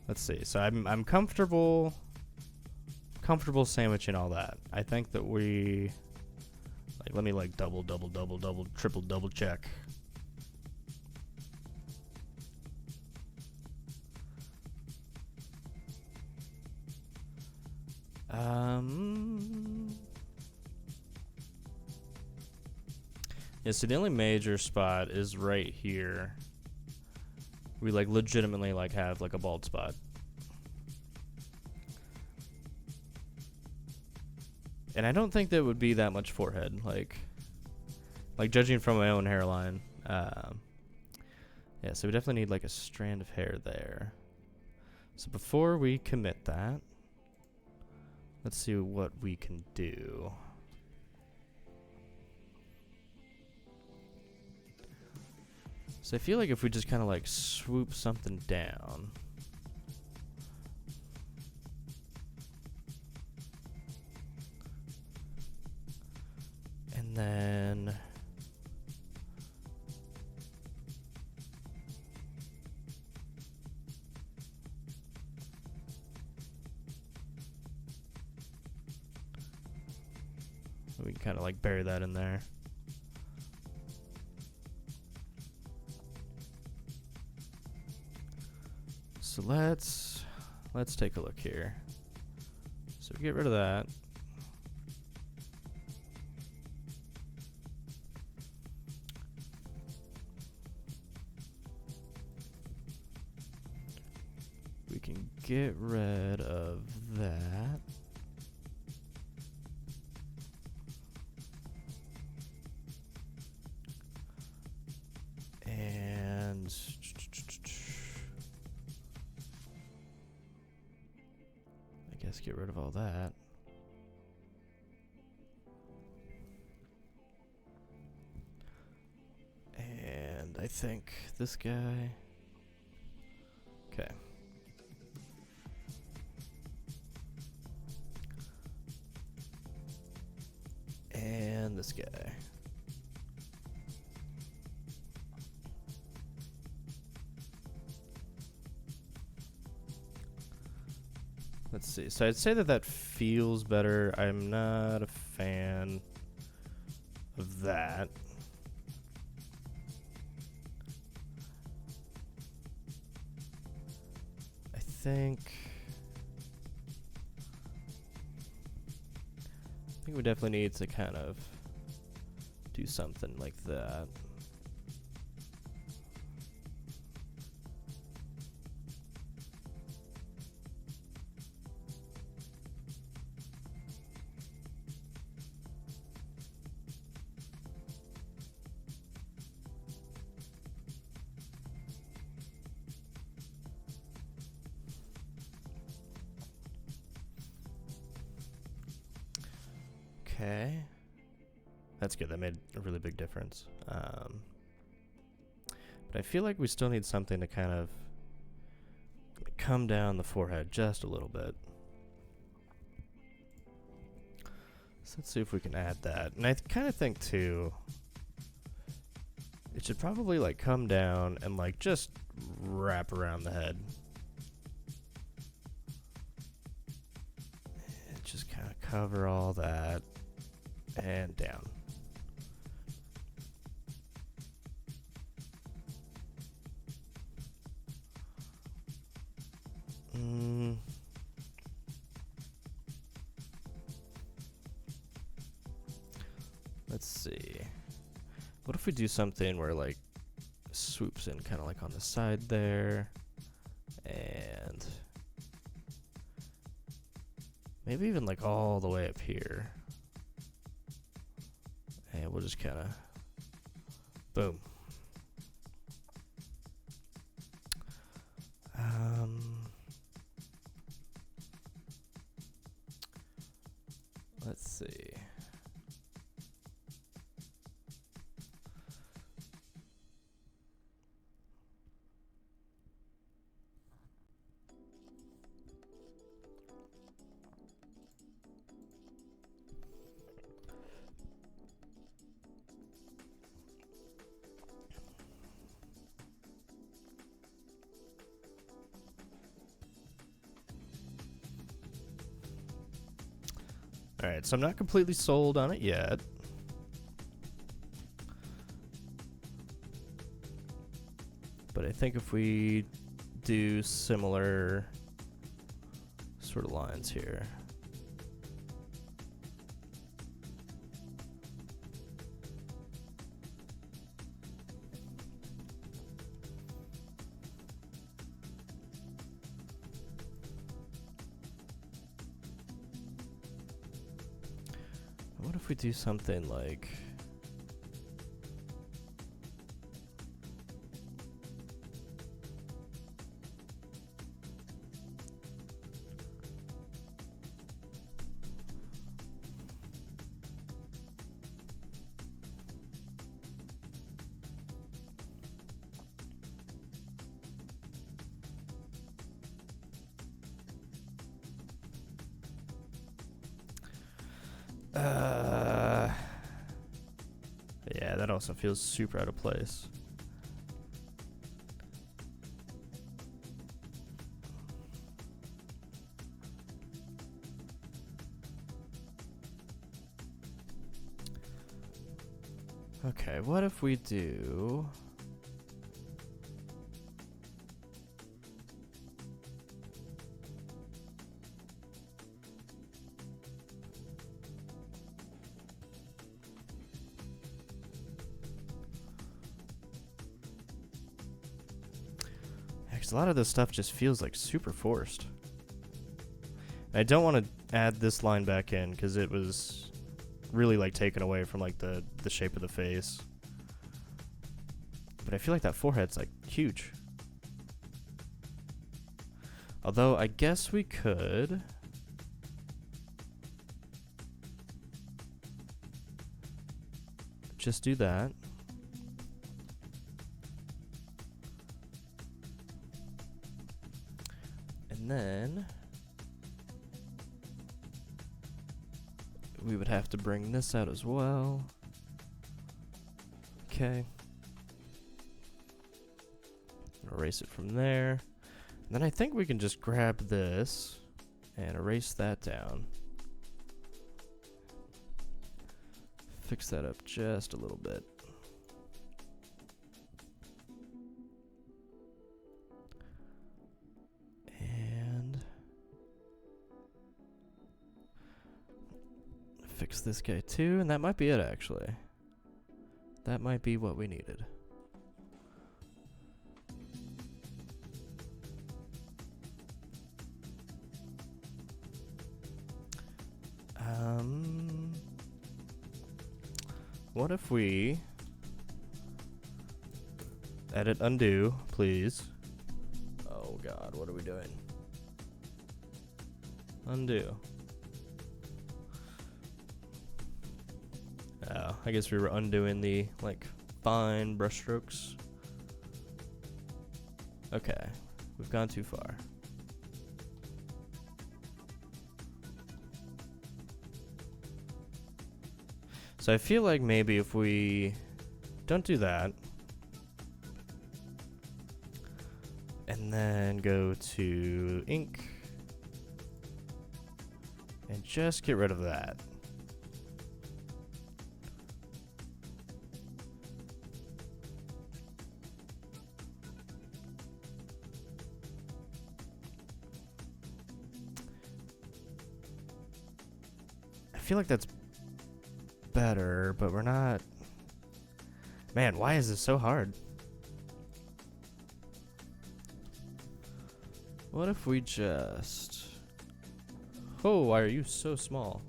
let's see. So I'm comfortable sandwiching all that. I think that we like let me like double, triple check. Yeah, so the only major spot is right here. We like legitimately like have like a bald spot. And I don't think that would be that much forehead, like judging from my own hairline. Yeah, so we definitely need like a strand of hair there. So before we commit that, let's see what we can do. So I feel like if we just kind of like swoop something down. And then we can kind of like bury that in there. So let's take a look here. So get rid of that. We can get rid of that. And I guess get rid of all that. And I think this guy. Okay. And this guy. Let's see. So I'd say that feels better. I'm not a fan of that. I think we definitely need to kind of do something like that. Okay. That's good. That made a really big difference. But I feel like we still need something to kind of come down the forehead just a little bit. So let's see if we can add that. And I kind of think, too, it should probably, like, come down and, like, just wrap around the head. And just kind of cover all that. And down. Let's see. What if we do something where like swoops in kind of like on the side there, and maybe even like all the way up here. And we'll just kind of, boom. Let's see. Alright, so I'm not completely sold on it yet. But I think if we do similar sort of lines here. What if we do something like yeah, that also feels super out of place. Okay, what if we do Because a lot of this stuff just feels like super forced. I don't want to add this line back in because it was really like taken away from like the shape of the face. But I feel like that forehead's like huge. Although I guess we could just do that. And then we would have to bring this out as well. Okay. Erase it from there. And then I think we can just grab this and erase that down. Fix that up just a little bit. And fix this guy too, and that might be it actually. That might be what we needed. What if we edit undo, please? Oh God, what are we doing? Undo. Oh, I guess we were undoing the like fine brush strokes. Okay, we've gone too far. So I feel like maybe if we don't do that, and then go to ink, and just get rid of that. I feel like that's better, but we're not. Man, why is this so hard? What if we just... Oh, why are you so small?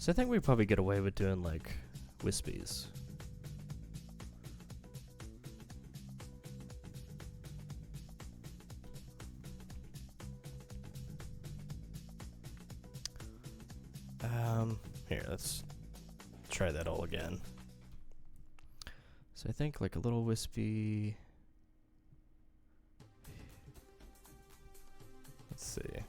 So I think we probably get away with doing like wispies. Here, let's try that all again. So I think like a little wispy. Let's see.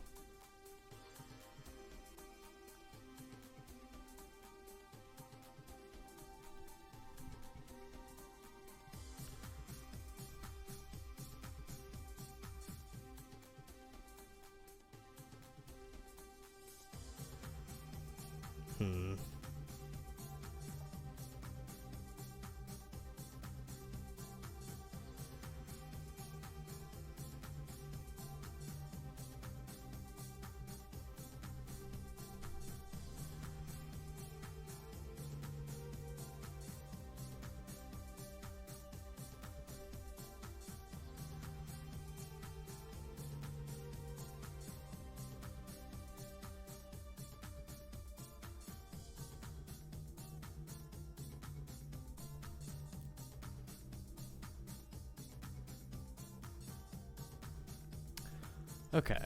Okay.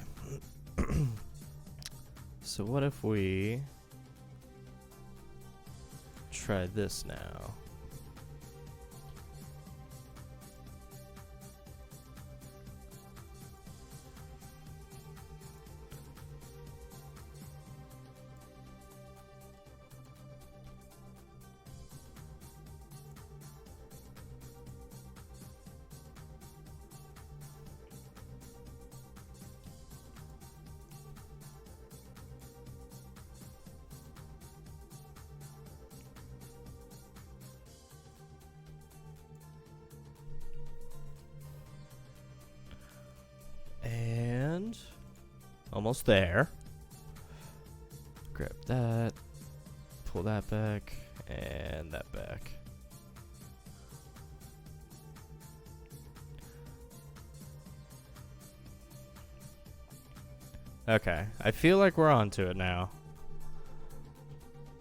So what if we try this now? Almost there. Grab that. Pull that back. And that back. Okay. I feel like we're onto it now.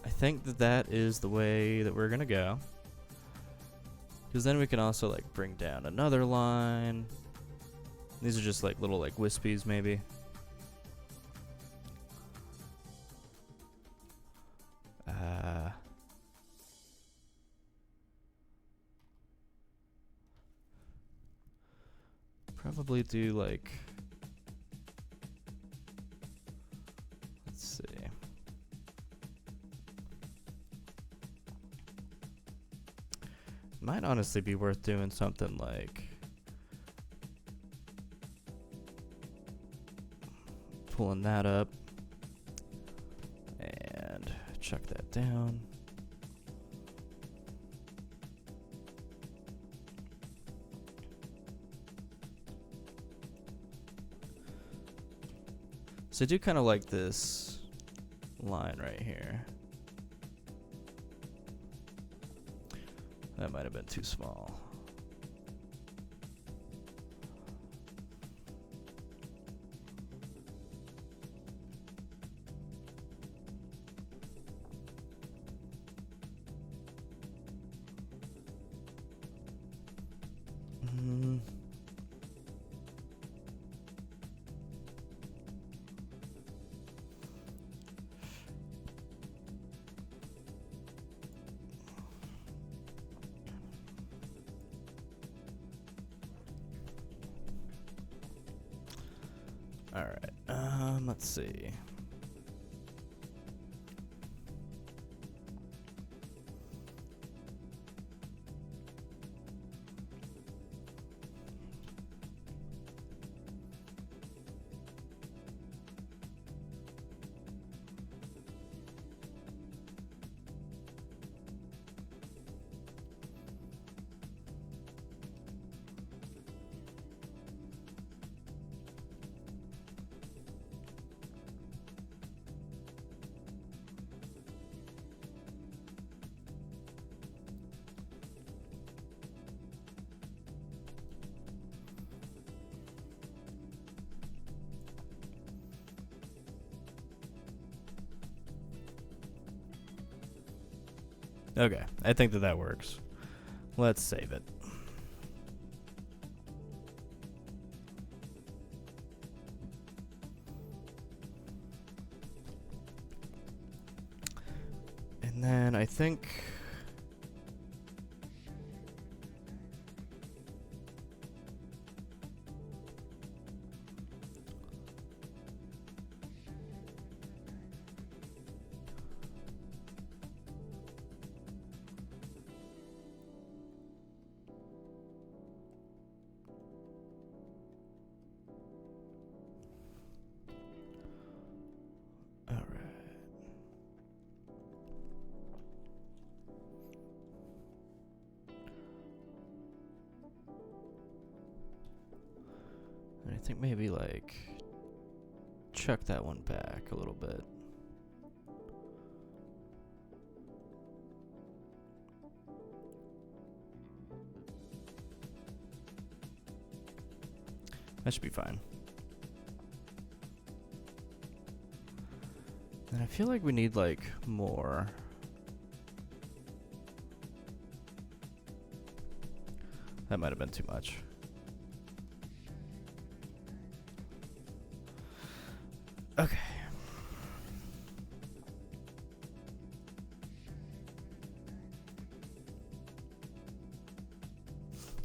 I think that that is the way that we're going to go. Because then we can also like bring down another line. These are just like little like wispies maybe. Probably do like, let's see. Might honestly be worth doing something like pulling that up and chuck that down. So I do kind of like this line right here. That might have been too small. All right. Let's see. Okay, I think that that works. Let's save it. And then I think I think maybe like chuck that one back a little bit. That should be fine. And I feel like we need like more. That might have been too much. Okay.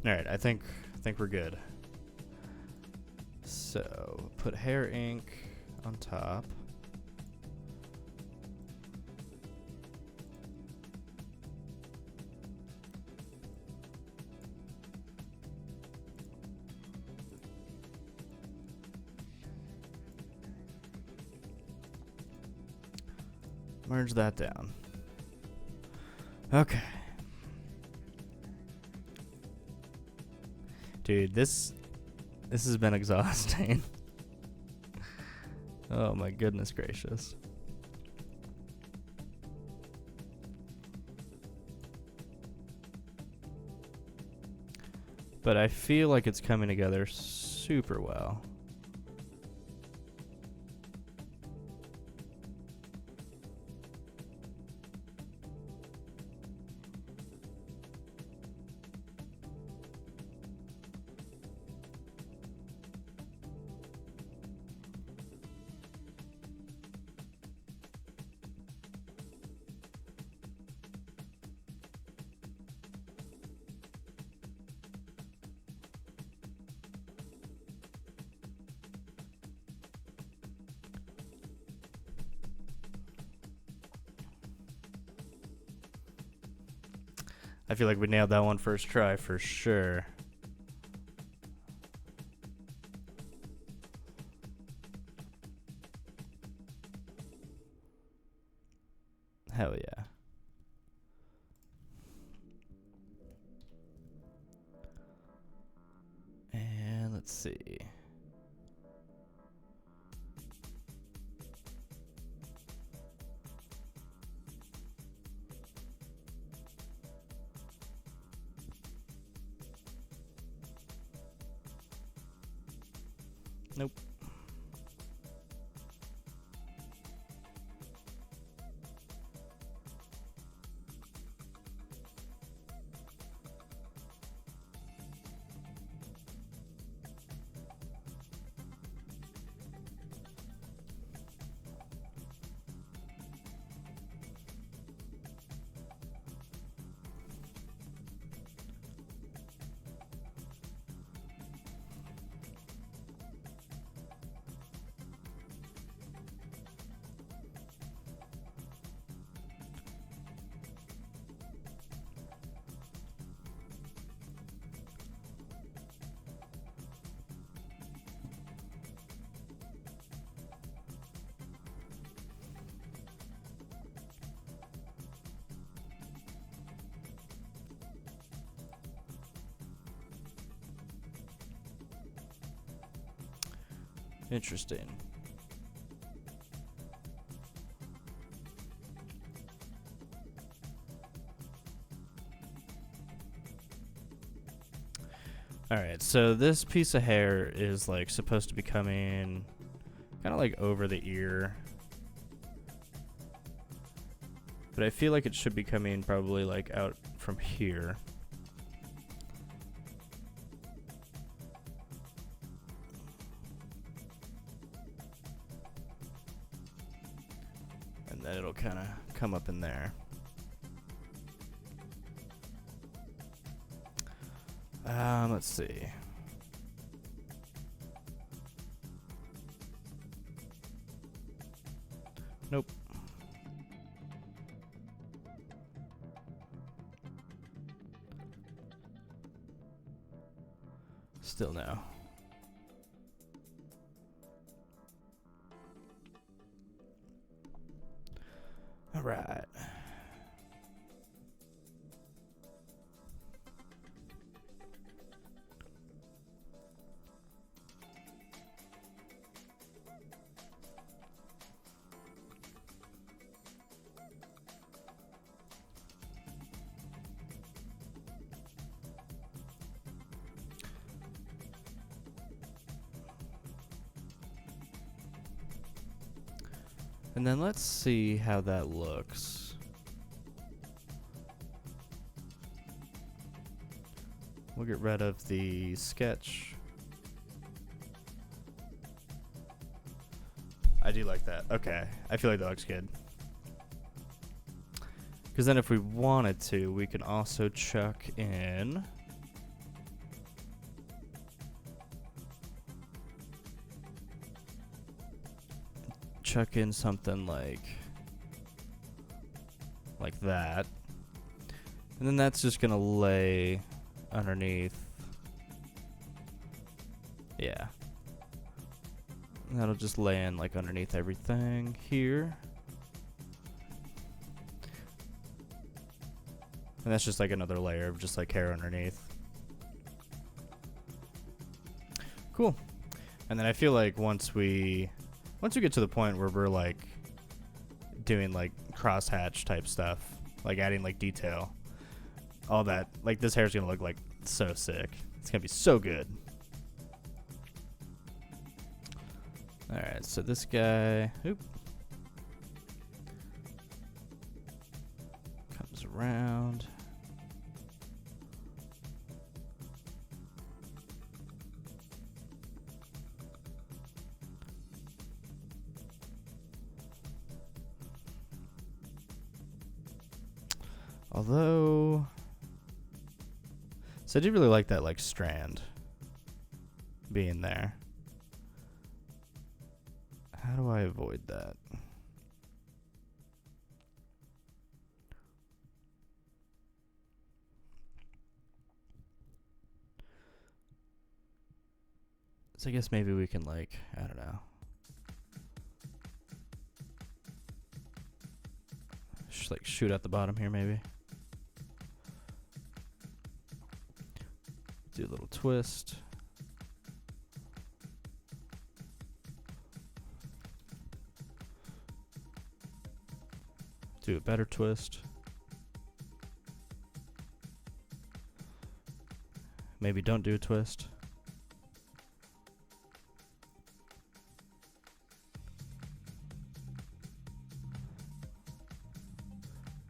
All right, I think we're good. So, put hair ink on top. Merge that down. Okay. Dude, this has been exhausting. Oh my goodness gracious. But I feel like it's coming together super well. I feel like we nailed that one first try for sure. Hell yeah. And let's see. Nope. Interesting. Alright, so this piece of hair is like supposed to be coming kind of like over the ear. But I feel like it should be coming probably like out from here. And then it'll kind of come up in there. Let's see. Nope. Still no. All right. And then let's see how that looks. We'll get rid of the sketch. I do like that. Okay. I feel like that looks good. Because then if we wanted to, we can also chuck in something like that. And then that's just gonna lay underneath. Yeah. That'll just lay in like underneath everything here. And that's just like another layer of just like hair underneath. Cool. And then I feel like once we once we get to the point where we're like doing like crosshatch type stuff, like adding like detail, all that, like this hair's gonna look like so sick. It's gonna be so good. Alright, so this guy comes around. Although, so I do really like that like strand being there. How do I avoid that? So I guess maybe we can like, I don't know. Just like shoot at the bottom here maybe. Do a little twist. Do a better twist. Maybe don't do a twist.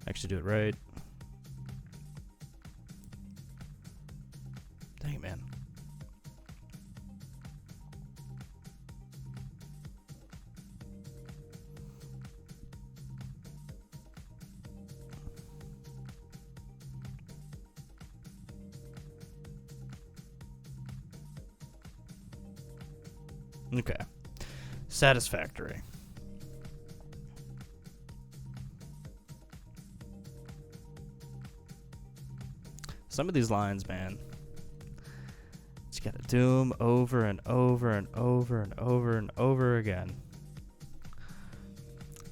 Actually do it right. Dang it, man. Okay. Satisfactory. Some of these lines, man, just gotta do them over and over and over and over and over again.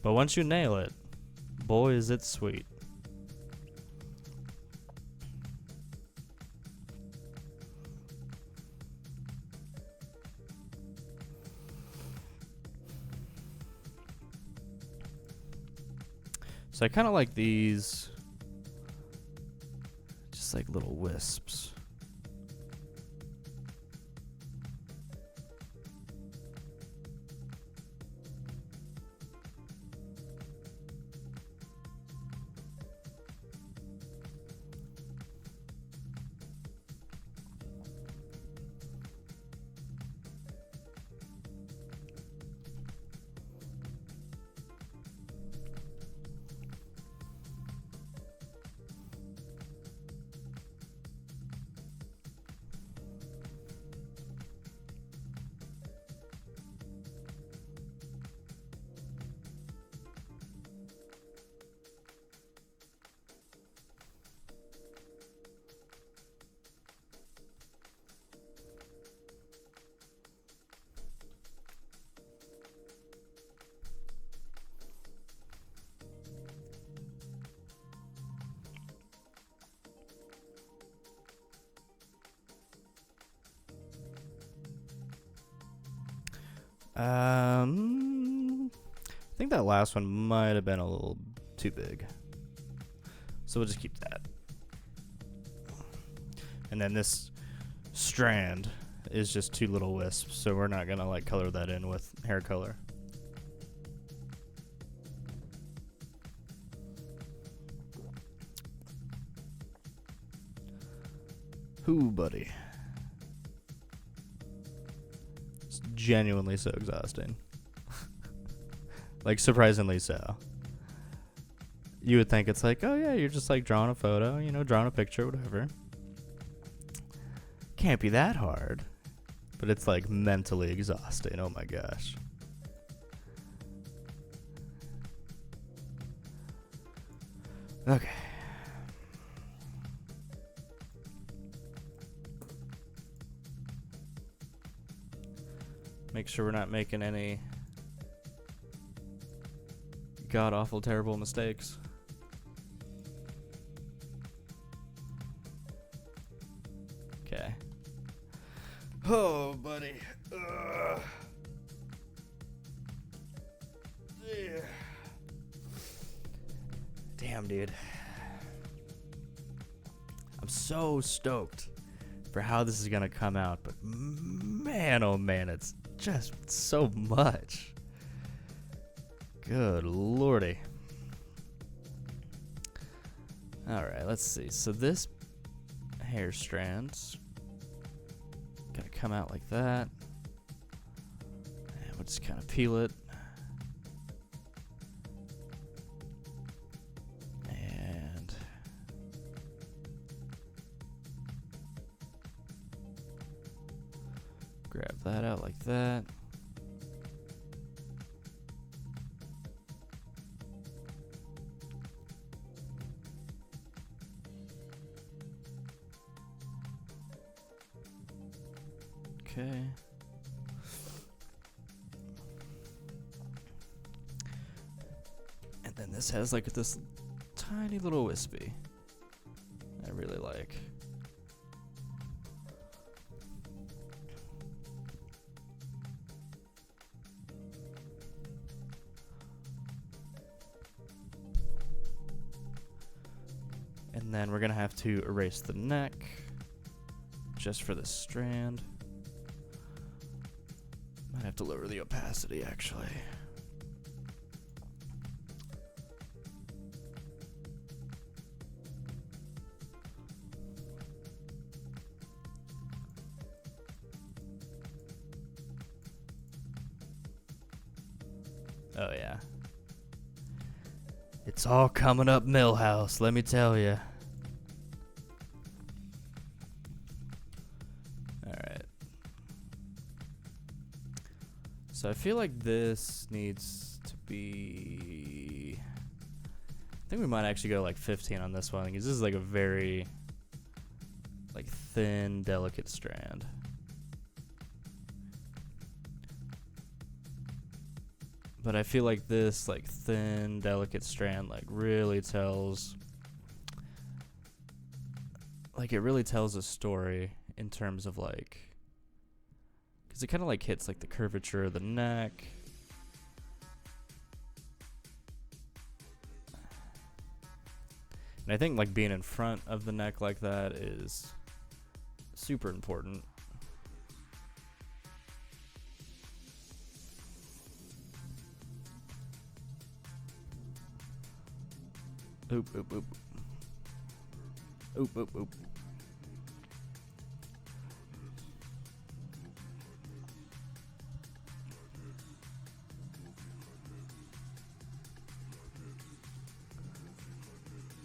But once you nail it, boy, is it sweet. So I kind of like these, just like little wisps. I think that last one might have been a little too big. So we'll just keep that. And then this strand is just two little wisps, so we're not gonna like color that in with hair color. Ooh, buddy. It's genuinely so exhausting. Like, surprisingly so. You would think it's like, oh yeah, you're just like drawing a photo, you know, drawing a picture, whatever. Can't be that hard. But it's like mentally exhausting, oh my gosh. Okay. Make sure we're not making any god-awful terrible mistakes. Okay. Oh, buddy. Ugh. Damn, dude. I'm so stoked for how this is gonna come out, but man, oh man, it's just so much. Good lordy. Alright, let's see. So this hair strand's gonna come out like that. And we'll just kind of peel it. And grab that out like that. Okay. And then this has like this tiny little wispy I really like. And then we're gonna have to erase the neck just for this strand. Might have to lower the opacity actually. Oh yeah. It's all coming up Millhouse, let me tell you. Alright. So I feel like this needs to be... I think we might actually go like 15 on this one, because this is like a very like thin, delicate strand. But I feel like this like thin, delicate strand like really tells, like it really tells a story in terms of like, because it kind of like hits like the curvature of the neck. And I think like being in front of the neck like that is super important. Oop, oop, oop. Oop, oop, oop.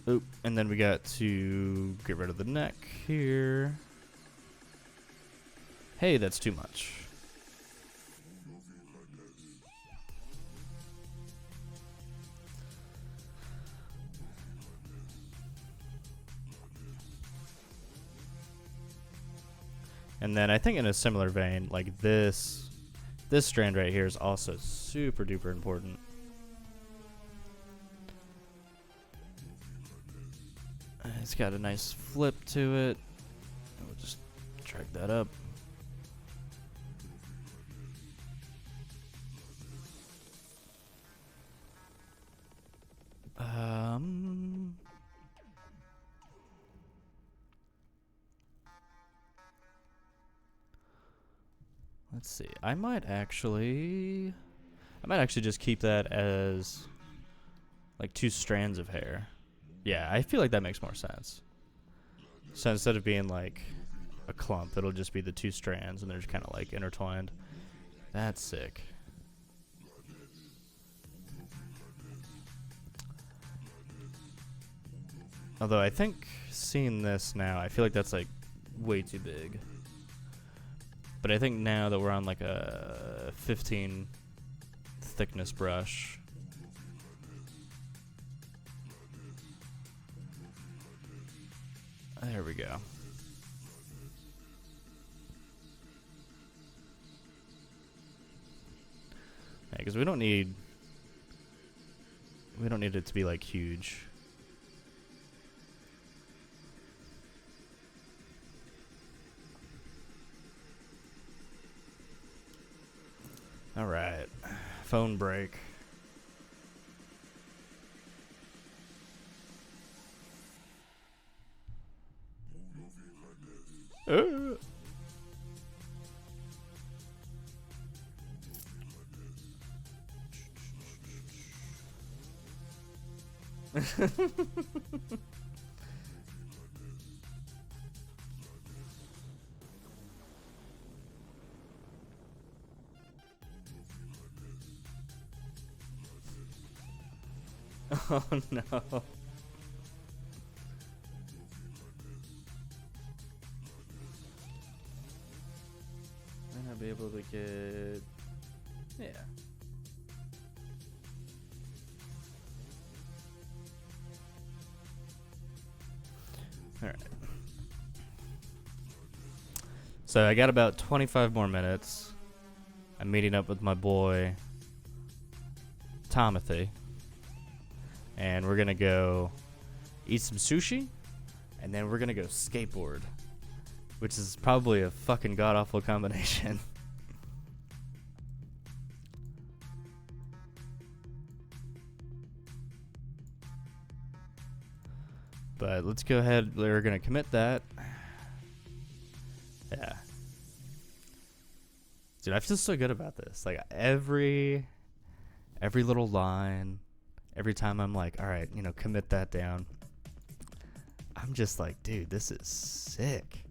Oop, and then we got to get rid of the neck here. Hey, that's too much. And then I think in a similar vein, like this strand right here is also super duper important. It's got a nice flip to it. We'll just drag that up. Let's see. I might actually just keep that as like 2 strands of hair. Yeah, I feel like that makes more sense. So instead of being like a clump, it'll just be the 2 strands and they're just kind of like intertwined. That's sick. Although I think seeing this now, I feel like that's like way too big. But I think now that we're on like a 15 thickness brush, there we go. Yeah, because we don't need it to be like huge. All right, phone break. Oh no. Might not be able to get. Yeah. Alright. So I got about 25 more minutes. I'm meeting up with my boy, Tomothy. And we're gonna go eat some sushi. And then we're gonna go skateboard. Which is probably a fucking god-awful combination. But let's go ahead. We're gonna commit that. Yeah. Dude, I feel so good about this. Like every little line, every time I'm like, all right, you know, commit that down. I'm just like, dude, this is sick.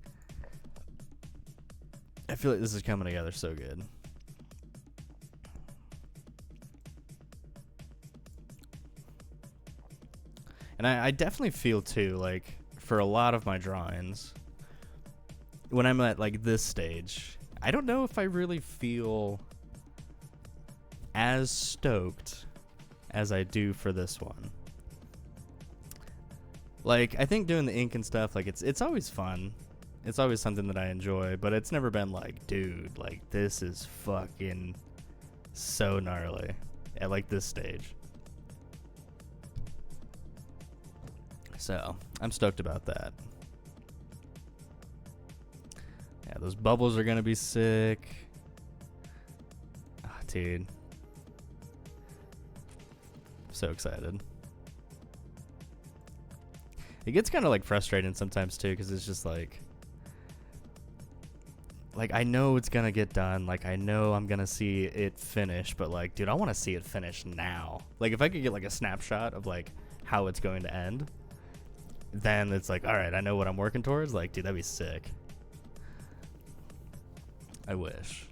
I feel like this is coming together so good. And I definitely feel too, like, for a lot of my drawings, when I'm at like this stage, I don't know if I really feel as stoked as I do for this one. Like, I think doing the ink and stuff, like, it's always fun. It's always something that I enjoy, but it's never been like, dude, like, this is fucking so gnarly at like this stage. So, I'm stoked about that. Yeah, those bubbles are gonna be sick. Oh, dude. So excited. It gets kind of like frustrating sometimes too, because it's just like I know it's gonna get done. Like, I know I'm gonna see it finish, but like, dude, I want to see it finish now. Like, if I could get like a snapshot of like how it's going to end, then it's like, all right, I know what I'm working towards. Like, dude, that'd be sick. I wish.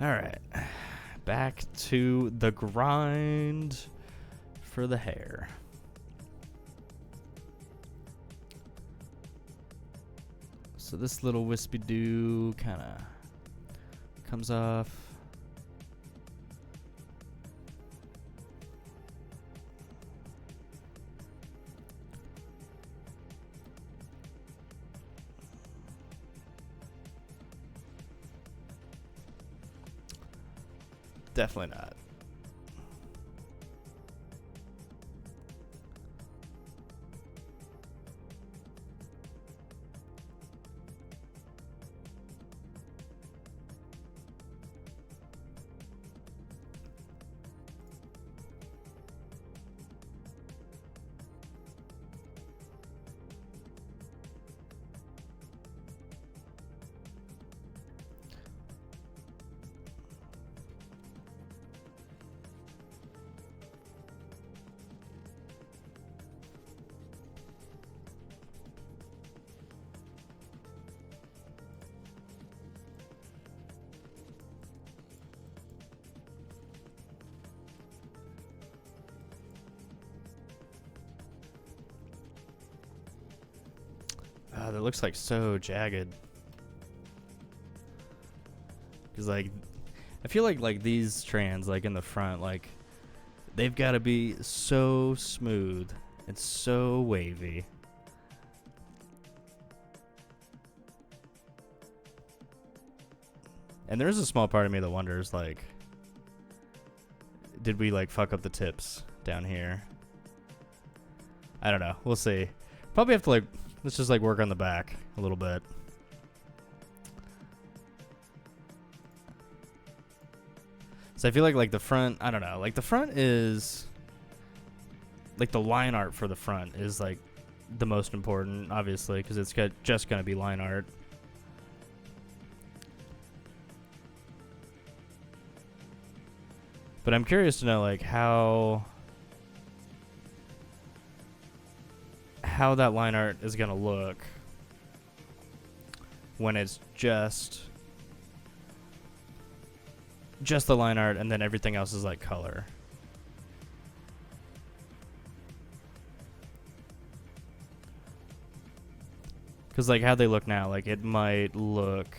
All right, back to the grind for the hair. So this little wispy do kind of comes off. Definitely not. That looks like so jagged. Cause like, I feel like these strands, like in the front, like they've got to be so smooth and so wavy. And there's a small part of me that wonders, like, did we like fuck up the tips down here? I don't know. We'll see. Probably have to like, let's just like work on the back a little bit. So I feel like the front, I don't know, like the front is, like the line art for the front is like the most important, obviously, because it's just going to be line art. But I'm curious to know, like, how that line art is going to look when it's just the line art and then everything else is like color. Because like how they look now, like it might look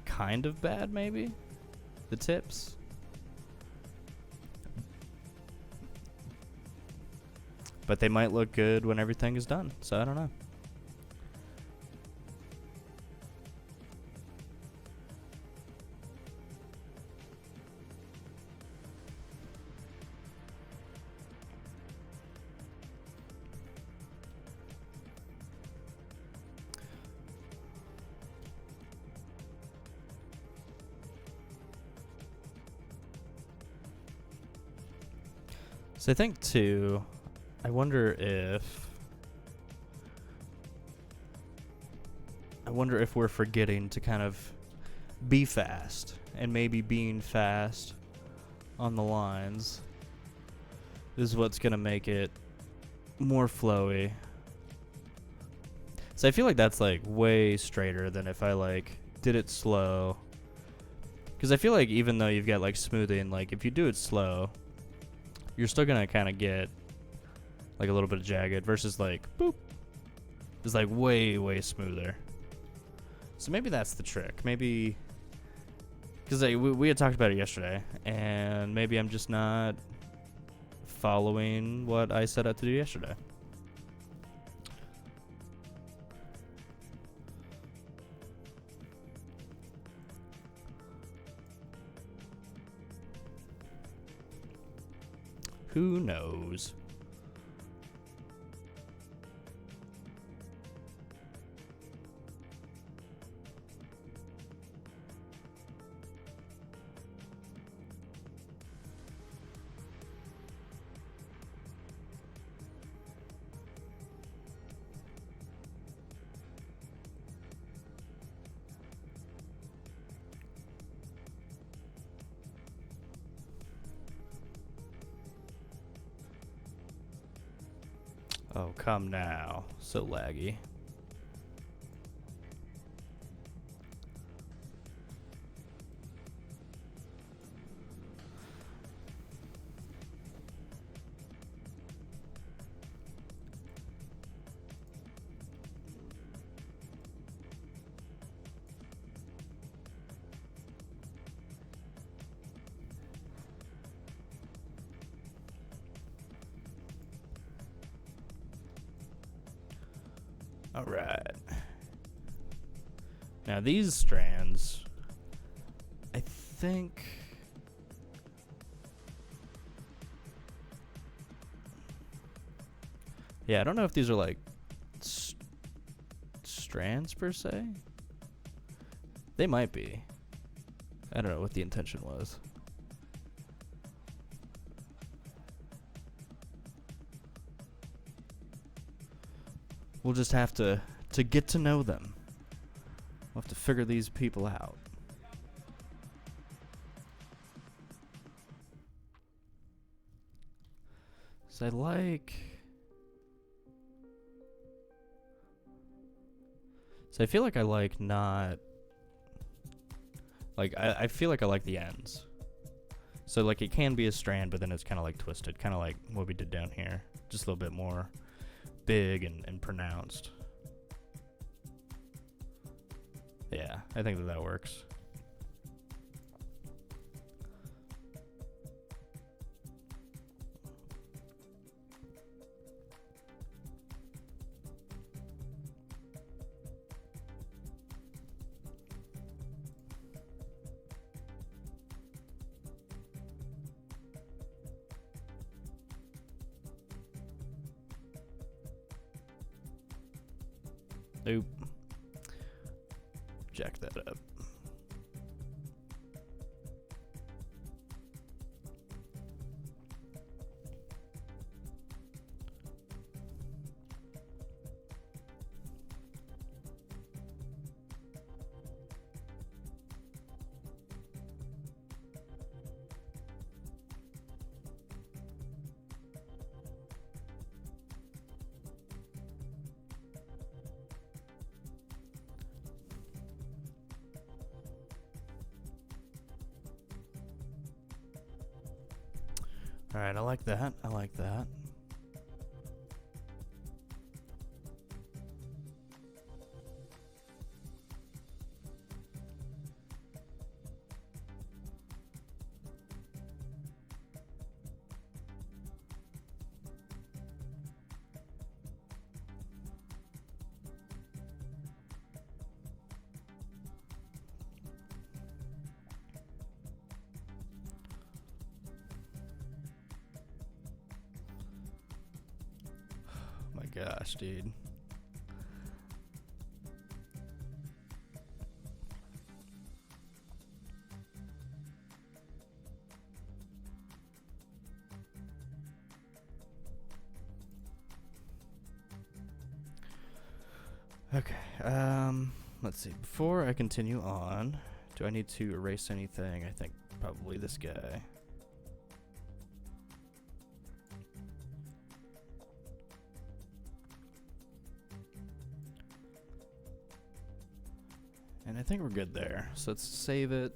kind of bad, maybe, the tips. But they might look good when everything is done, so I don't know. So I think too, I wonder if we're forgetting to kind of be fast, and maybe being fast on the lines is what's gonna make it more flowy. So I feel like that's like way straighter than if I like did it slow. Because I feel like even though you've got like smoothing, like if you do it slow, you're still gonna kind of get like a little bit of jagged versus like boop. It's like way smoother. So maybe that's the trick. Maybe because we had talked about it yesterday, and maybe I'm just not following what I set out to do yesterday. Who knows? Oh, come now. So laggy. All right. Now these strands, I think, yeah, I don't know if these are like strands per se. They might be. I don't know what the intention was. We'll just have to get to know them. We'll have to figure these people out. So I feel like I like not... Like, I feel like I like the ends. So, like, it can be a strand, but then it's kind of, like, twisted. Kind of like what we did down here. Just a little bit more big and pronounced. Yeah, I think that works. Nope. Jack that up. Alright, I like that. I like that. My gosh, dude. Okay, let's see. Before I continue on, do I need to erase anything? I think probably this guy. And I think we're good there. So let's save it.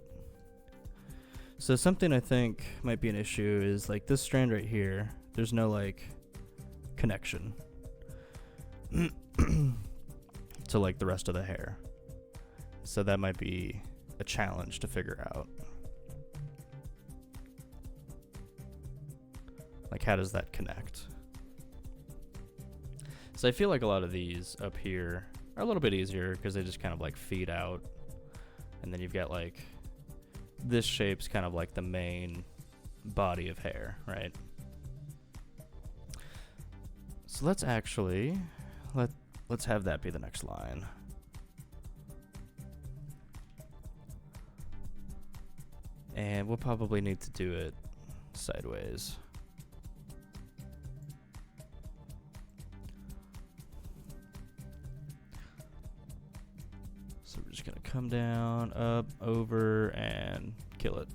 So something I think might be an issue is like this strand right here, there's no like connection to like the rest of the hair. So that might be a challenge to figure out. Like how does that connect? So I feel like a lot of these up here are a little bit easier because they just kind of like feed out. And then you've got like, this shape's kind of like the main body of hair, right? So let's actually, let's have that be the next line. And we'll probably need to do it sideways. So we're just gonna come down, up, over, and kill it.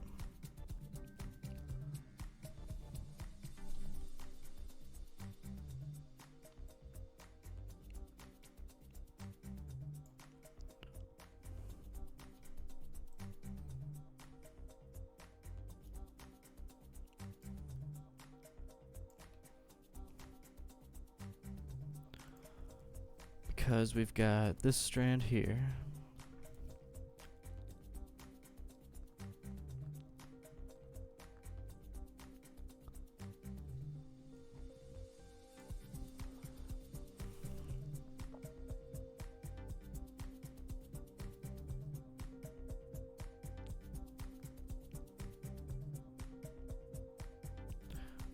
Because we've got this strand here.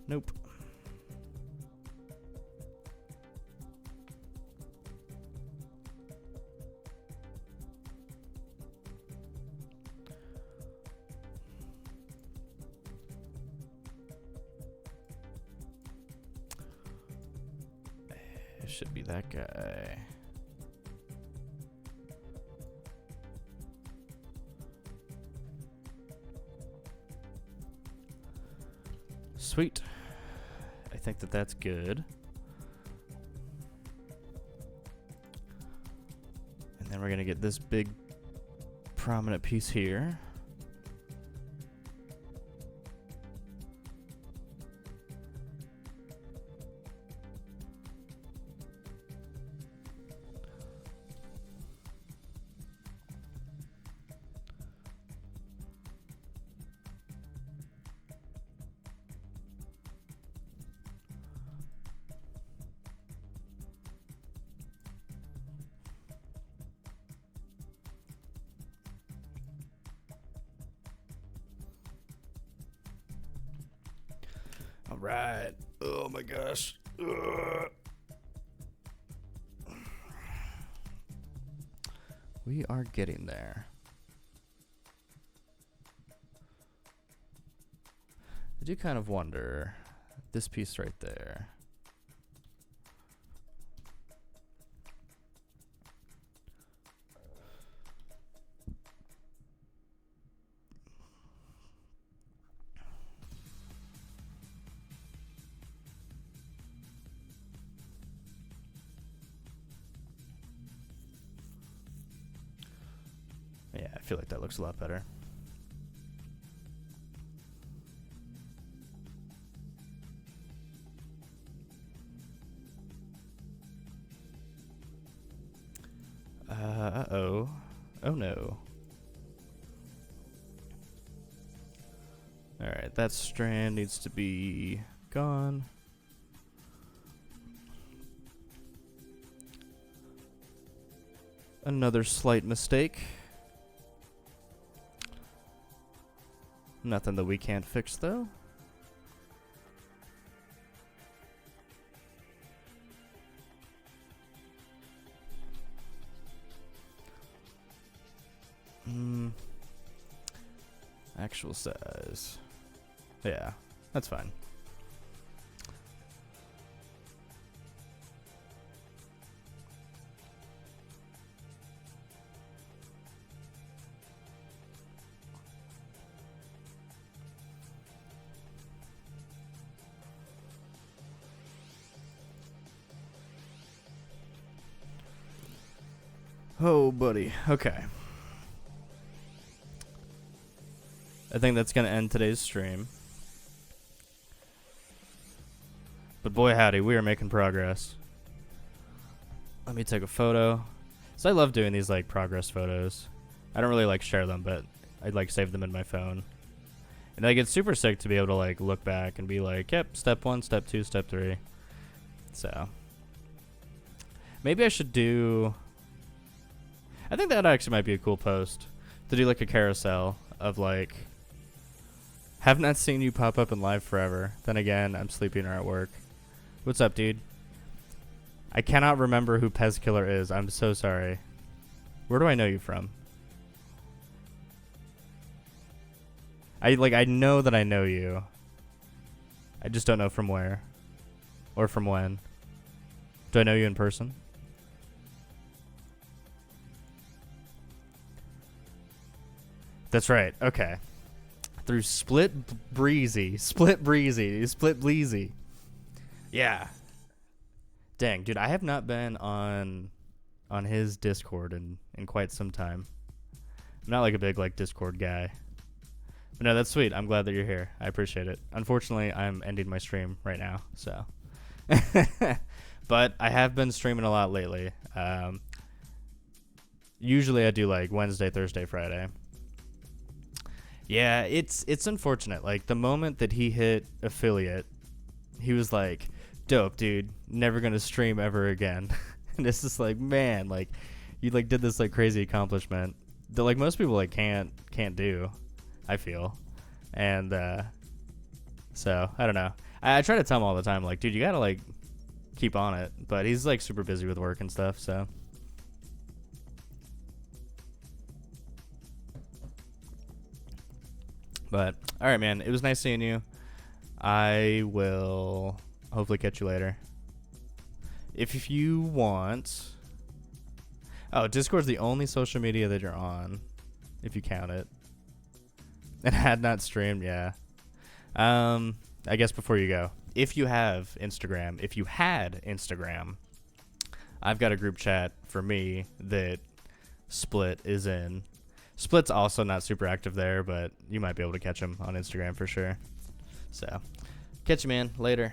Nope. It should be that guy. Sweet. I think that that's good. And then we're gonna get this big prominent piece here. All right. Oh my gosh. Ugh. We are getting there. I do kind of wonder this piece right there. Yeah, I feel like that looks a lot better. Oh no. Alright, that strand needs to be gone. Another slight mistake. Nothing that we can't fix, though. Actual size. Yeah, that's fine. Oh, buddy. Okay. I think that's going to end today's stream. But boy howdy, we are making progress. Let me take a photo. So I love doing these like progress photos. I don't really like share them, but I'd like save them in my phone. And like it's super sick to be able to like look back and be like, yep, step 1, step 2, step 3. So maybe I should do, I think that actually might be a cool post to do like a carousel of like, have not seen you pop up in live forever. Then again, I'm sleeping or at work. What's up, dude? I cannot remember who Pez Killer is. I'm so sorry. Where do I know you from? I know that I know you. I just don't know from where. Or from when. Do I know you in person? That's right. Okay. Through Split Breezy. Yeah. Dang, dude, I have not been on his Discord in quite some time. I'm not like a big like Discord guy. But no, that's sweet. I'm glad that you're here. I appreciate it. Unfortunately, I'm ending my stream right now, so. But I have been streaming a lot lately. Usually I do like Wednesday, Thursday, Friday. Yeah, it's unfortunate. Like the moment that he hit affiliate, he was like, dope, dude, never gonna stream ever again. And it's just like, man, like you like did this like crazy accomplishment that like most people like can't do, I feel. And so I don't know. I try to tell him all the time, like, dude, you gotta like keep on it. But he's like super busy with work and stuff, so. But all right, man, it was nice seeing you. I will hopefully catch you later. If you want. Oh, Discord's the only social media that you're on, if you count it. And had not streamed, yeah. I guess before you go, if you had Instagram, I've got a group chat for me that Split is in. Split's also not super active there, but you might be able to catch him on Instagram for sure. So, catch you, man. Later.